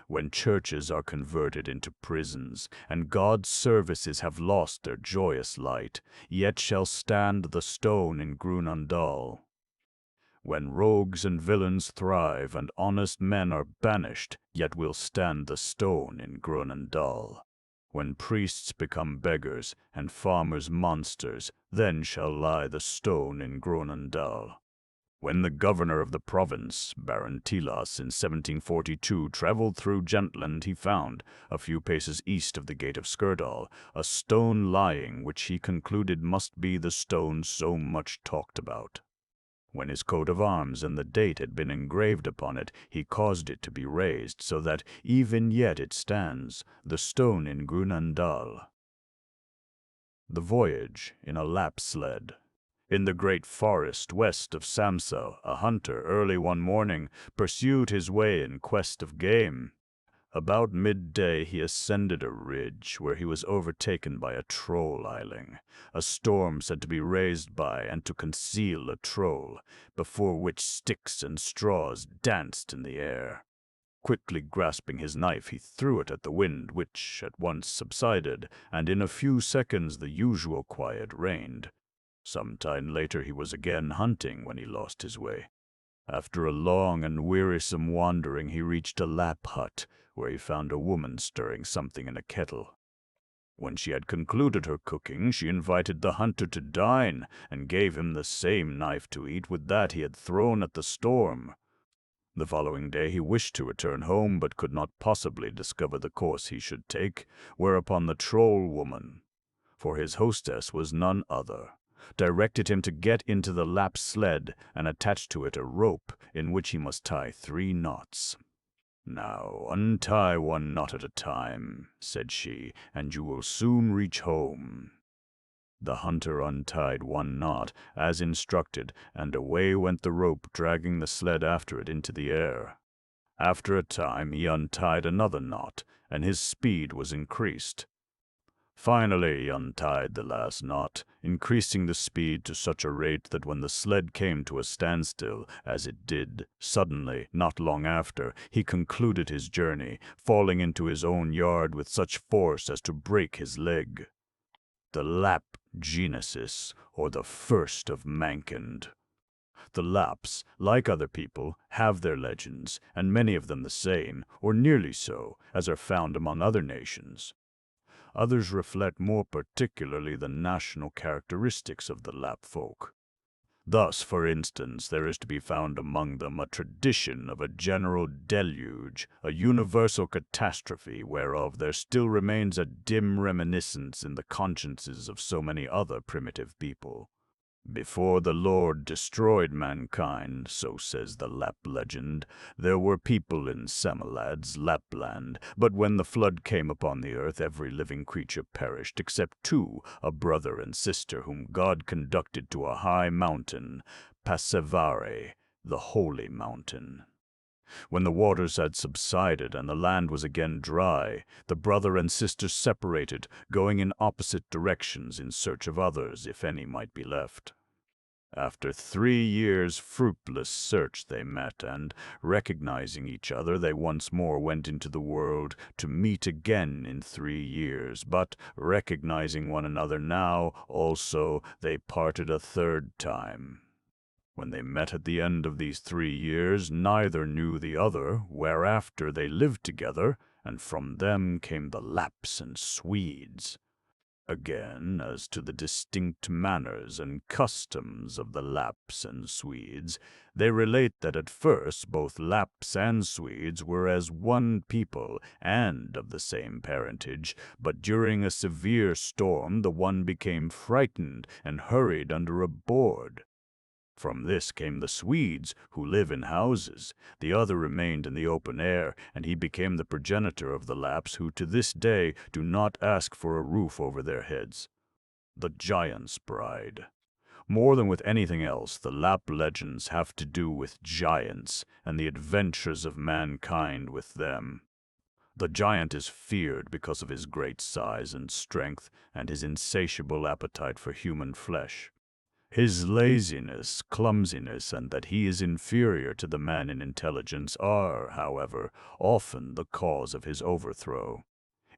When churches are converted into prisons, and God's services have lost their joyous light, yet shall stand the stone in Grönlandal. When rogues and villains thrive, and honest men are banished, yet will stand the stone in Grönlandal. When priests become beggars, and farmers monsters, then shall lie the stone in Grönlandal. When the governor of the province, Baron Tilas, in 1742 traveled through Jämtland, he found, a few paces east of the gate of Skirdal, a stone lying which he concluded must be the stone so much talked about. When his coat of arms and the date had been engraved upon it, he caused it to be raised, so that even yet it stands, the stone in Grönlandal. The voyage in a Lapp sled. In the great forest west of Samsø, a hunter, early one morning, pursued his way in quest of game. About midday he ascended a ridge, where he was overtaken by a troll-eiling, a storm said to be raised by and to conceal a troll, before which sticks and straws danced in the air. Quickly grasping his knife, he threw it at the wind, which at once subsided, and in a few seconds the usual quiet reigned. Some time later he was again hunting when he lost his way. After a long and wearisome wandering, he reached a Lapp hut, where he found a woman stirring something in a kettle. When she had concluded her cooking, she invited the hunter to dine, and gave him the same knife to eat with that he had thrown at the storm. The following day he wished to return home, but could not possibly discover the course he should take, whereupon the troll woman, for his hostess was none other, directed him to get into the Lapp sled and attach to it a rope in which he must tie 3 knots. "Now untie one knot at a time," said she, "and you will soon reach home." The hunter untied 1 knot, as instructed, and away went the rope, dragging the sled after it into the air. After a time he untied another knot, and his speed was increased. Finally he untied the last knot, increasing the speed to such a rate that when the sled came to a standstill, as it did, suddenly, not long after, he concluded his journey, falling into his own yard with such force as to break his leg. The Lapp Genesis, or the first of mankind. The Lapps, like other people, have their legends, and many of them the same, or nearly so, as are found among other nations. Others reflect more particularly the national characteristics of the Lapp folk. Thus, for instance, there is to be found among them a tradition of a general deluge, a universal catastrophe whereof there still remains a dim reminiscence in the consciences of so many other primitive people. Before the Lord destroyed mankind, so says the Lapp legend, there were people in Samalad's Lapland, but when the flood came upon the earth, every living creature perished, except 2, a brother and sister, whom God conducted to a high mountain, Passevare, the holy mountain. When the waters had subsided and the land was again dry, the brother and sister separated, going in opposite directions in search of others, if any might be left. After 3 years' fruitless search they met, and, recognizing each other, they once more went into the world to meet again in 3 years. But, recognizing one another now, also, they parted a third time. When they met at the end of these 3 years, neither knew the other, whereafter they lived together, and from them came the Lapps and Swedes. Again, as to the distinct manners and customs of the Lapps and Swedes, they relate that at first both Lapps and Swedes were as one people and of the same parentage, but during a severe storm the one became frightened and hurried under a board. From this came the Swedes, who live in houses. The other remained in the open air, and he became the progenitor of the Lapps, who to this day do not ask for a roof over their heads. The Giant's Bride. More than with anything else, the Lapp legends have to do with giants and the adventures of mankind with them. The giant is feared because of his great size and strength and his insatiable appetite for human flesh. His laziness, clumsiness, and that he is inferior to the man in intelligence are, however, often the cause of his overthrow.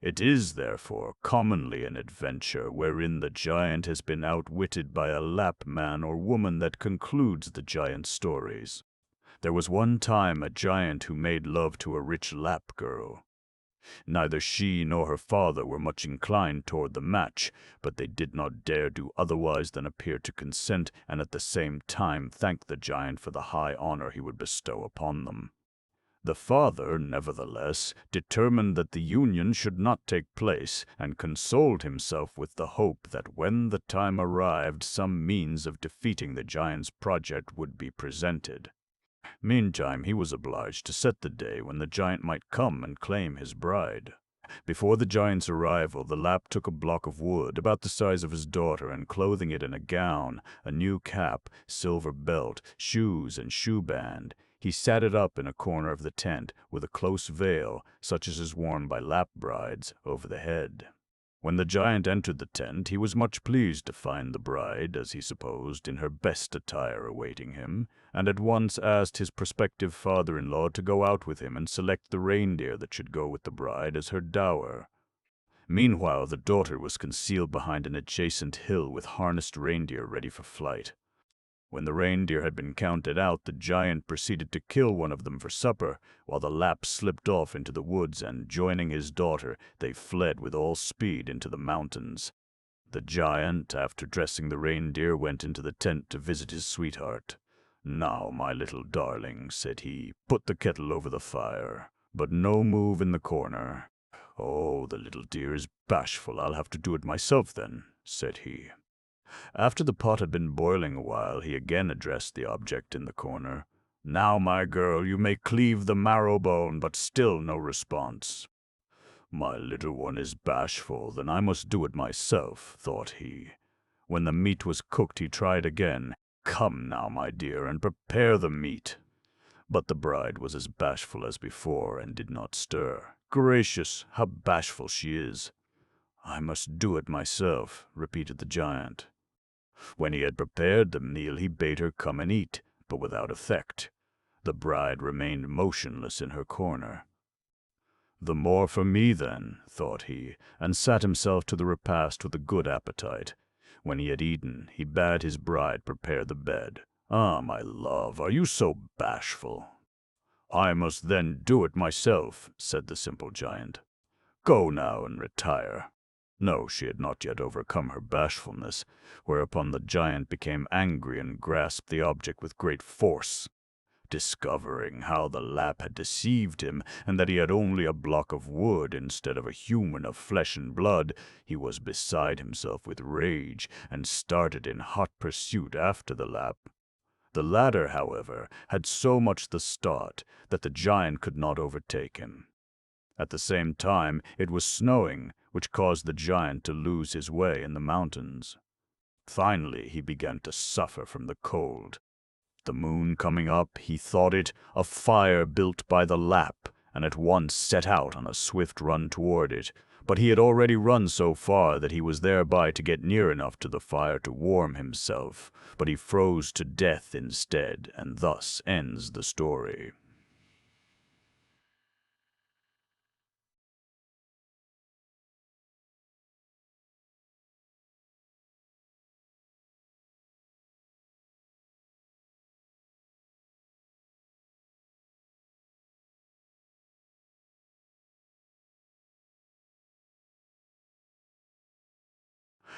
It is, therefore, commonly an adventure wherein the giant has been outwitted by a Lapp man or woman that concludes the giant's stories. There was one time a giant who made love to a rich Lapp girl. Neither she nor her father were much inclined toward the match, but they did not dare do otherwise than appear to consent, and at the same time thank the giant for the high honor he would bestow upon them. The father, nevertheless, determined that the union should not take place, and consoled himself with the hope that when the time arrived some means of defeating the giant's project would be presented. Meantime, he was obliged to set the day when the giant might come and claim his bride. Before the giant's arrival, the Lapp took a block of wood about the size of his daughter, and clothing it in a gown, a new cap, silver belt, shoes, and shoe-band, he sat it up in a corner of the tent with a close veil, such as is worn by Lapp brides, over the head. When the giant entered the tent, he was much pleased to find the bride, as he supposed, in her best attire awaiting him, and at once asked his prospective father-in-law to go out with him and select the reindeer that should go with the bride as her dower. Meanwhile, the daughter was concealed behind an adjacent hill with harnessed reindeer ready for flight. When the reindeer had been counted out, the giant proceeded to kill one of them for supper, while the Lapp slipped off into the woods, and, joining his daughter, they fled with all speed into the mountains. The giant, after dressing the reindeer, went into the tent to visit his sweetheart. "Now, my little darling," said he, "put the kettle over the fire, but no move in the corner." "Oh, the little dear is bashful. I'll have to do it myself, then," said he. After the pot had been boiling a while, he again addressed the object in the corner. "Now, my girl, you may cleave the marrow-bone," but still no response. "My little one is bashful, then I must do it myself," thought he. When the meat was cooked, he tried again. "Come now, my dear, and prepare the meat." But the bride was as bashful as before, and did not stir. Gracious, how bashful she is! "I must do it myself," repeated the giant. When he had prepared the meal, he bade her come and eat, but without effect. The bride remained motionless in her corner. "The more for me, then," thought he, and sat himself to the repast with a good appetite. When he had eaten, he bade his bride prepare the bed. "Ah, my love, are you so bashful?" "I must then do it myself," said the simple giant. "Go now and retire." No, she had not yet overcome her bashfulness, whereupon the giant became angry and grasped the object with great force. Discovering how the Lapp had deceived him, and that he had only a block of wood instead of a human of flesh and blood, he was beside himself with rage, and started in hot pursuit after the Lapp. The latter, however, had so much the start that the giant could not overtake him. At the same time, it was snowing, which caused the giant to lose his way in the mountains. Finally, he began to suffer from the cold. The moon coming up, he thought it a fire built by the Lapp, and at once set out on a swift run toward it. But he had already run so far that he was thereby to get near enough to the fire to warm himself, but he froze to death instead, and thus ends the story.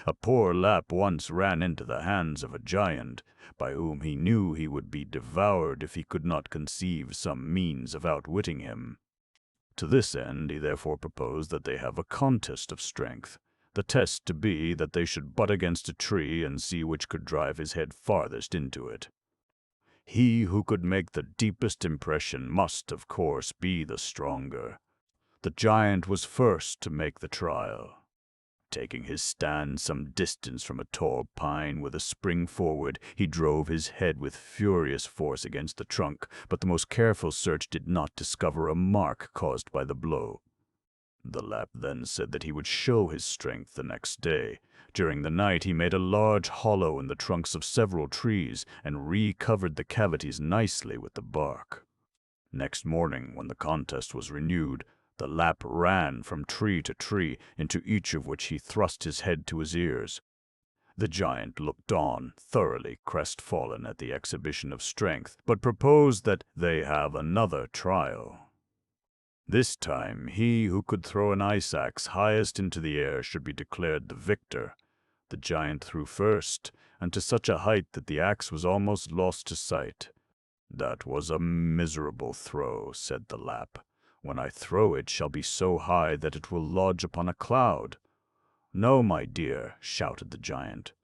A poor Lapp once ran into the hands of a giant, by whom he knew he would be devoured if he could not conceive some means of outwitting him. To this end he therefore proposed that they have a contest of strength, the test to be that they should butt against a tree and see which could drive his head farthest into it. He who could make the deepest impression must, of course, be the stronger. The giant was first to make the trial. Taking his stand some distance from a tall pine with a spring forward, he drove his head with furious force against the trunk, but the most careful search did not discover a mark caused by the blow. The Lapp then said that he would show his strength the next day. During the night he made a large hollow in the trunks of several trees and re-covered the cavities nicely with the bark. Next morning, when the contest was renewed, the Lapp ran from tree to tree, into each of which he thrust his head to his ears. The giant looked on, thoroughly crestfallen at the exhibition of strength, but proposed that they have another trial. This time he who could throw an ice axe highest into the air should be declared the victor. The giant threw first, and to such a height that the axe was almost lost to sight. "That was a miserable throw," said the Lapp. "When I throw it shall be so high that it will lodge upon a cloud." "No, my dear," shouted the giant.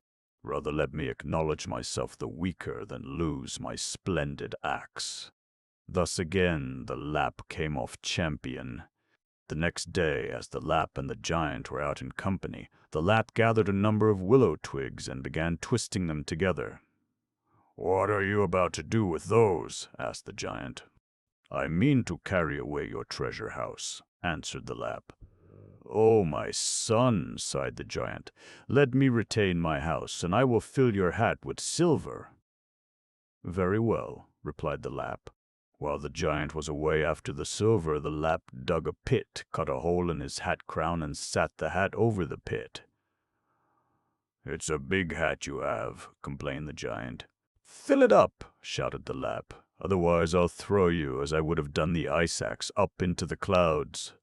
"Rather let me acknowledge myself the weaker than lose my splendid axe." Thus again the Lapp came off champion. The next day, as the Lapp and the giant were out in company, the Lapp gathered a number of willow twigs and began twisting them together. "What are you about to do with those?" asked the giant. "I mean to carry away your treasure house," answered the Lapp. "Oh, my son," sighed the giant, "let me retain my house, and I will fill your hat with silver." "Very well," replied the Lapp. While the giant was away after the silver, the Lapp dug a pit, cut a hole in his hat crown, and sat the hat over the pit. "It's a big hat you have," complained the giant. "Fill it up," shouted the Lapp. "Otherwise I'll throw you, as I would have done the ice axe, up into the clouds."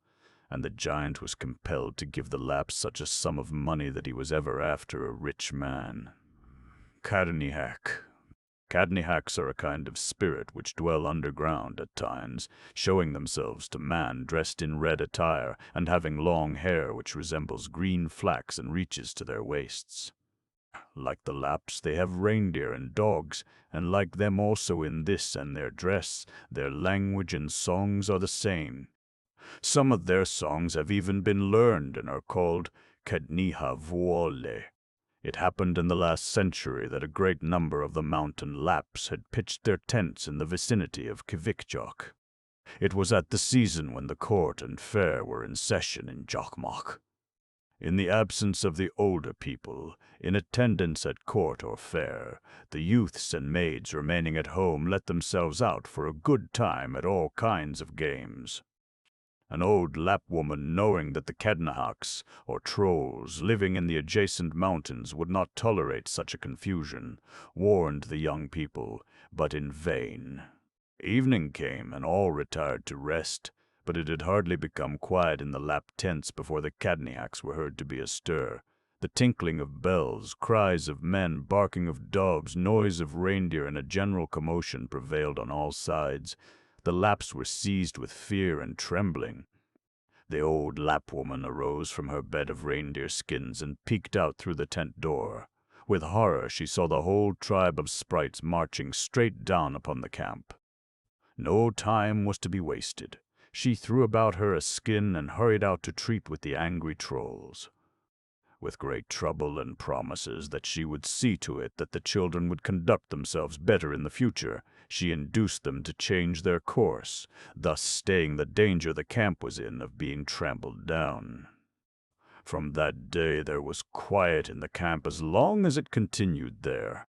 And the giant was compelled to give the Lapp such a sum of money that he was ever after a rich man. Cadnihak. Cadnihaks are a kind of spirit which dwell underground at times, showing themselves to man dressed in red attire, and having long hair which resembles green flax and reaches to their waists. Like the Lapps, they have reindeer and dogs, and like them also in this and their dress, their language and songs are the same. Some of their songs have even been learned and are called Kedniha Vuole. It happened in the last century that a great number of the mountain Lapps had pitched their tents in the vicinity of Kvikjok. It was at the season when the court and fair were in session in Jokkmokk. In the absence of the older people, in attendance at court or fair, the youths and maids remaining at home let themselves out for a good time at all kinds of games. An old Lapp woman, knowing that the Kednahaks, or trolls, living in the adjacent mountains would not tolerate such a confusion, warned the young people, but in vain. Evening came, and all retired to rest, but it had hardly become quiet in the Lapp tents before the Cadniacs were heard to be astir. The tinkling of bells, cries of men, barking of doves, noise of reindeer, and a general commotion prevailed on all sides. The Lapps were seized with fear and trembling. The old Lapp woman arose from her bed of reindeer skins and peeked out through the tent door. With horror she saw the whole tribe of sprites marching straight down upon the camp. No time was to be wasted. She threw about her a skin and hurried out to treat with the angry trolls. With great trouble and promises that she would see to it that the children would conduct themselves better in the future, she induced them to change their course, thus staying the danger the camp was in of being trampled down. From that day there was quiet in the camp as long as it continued there.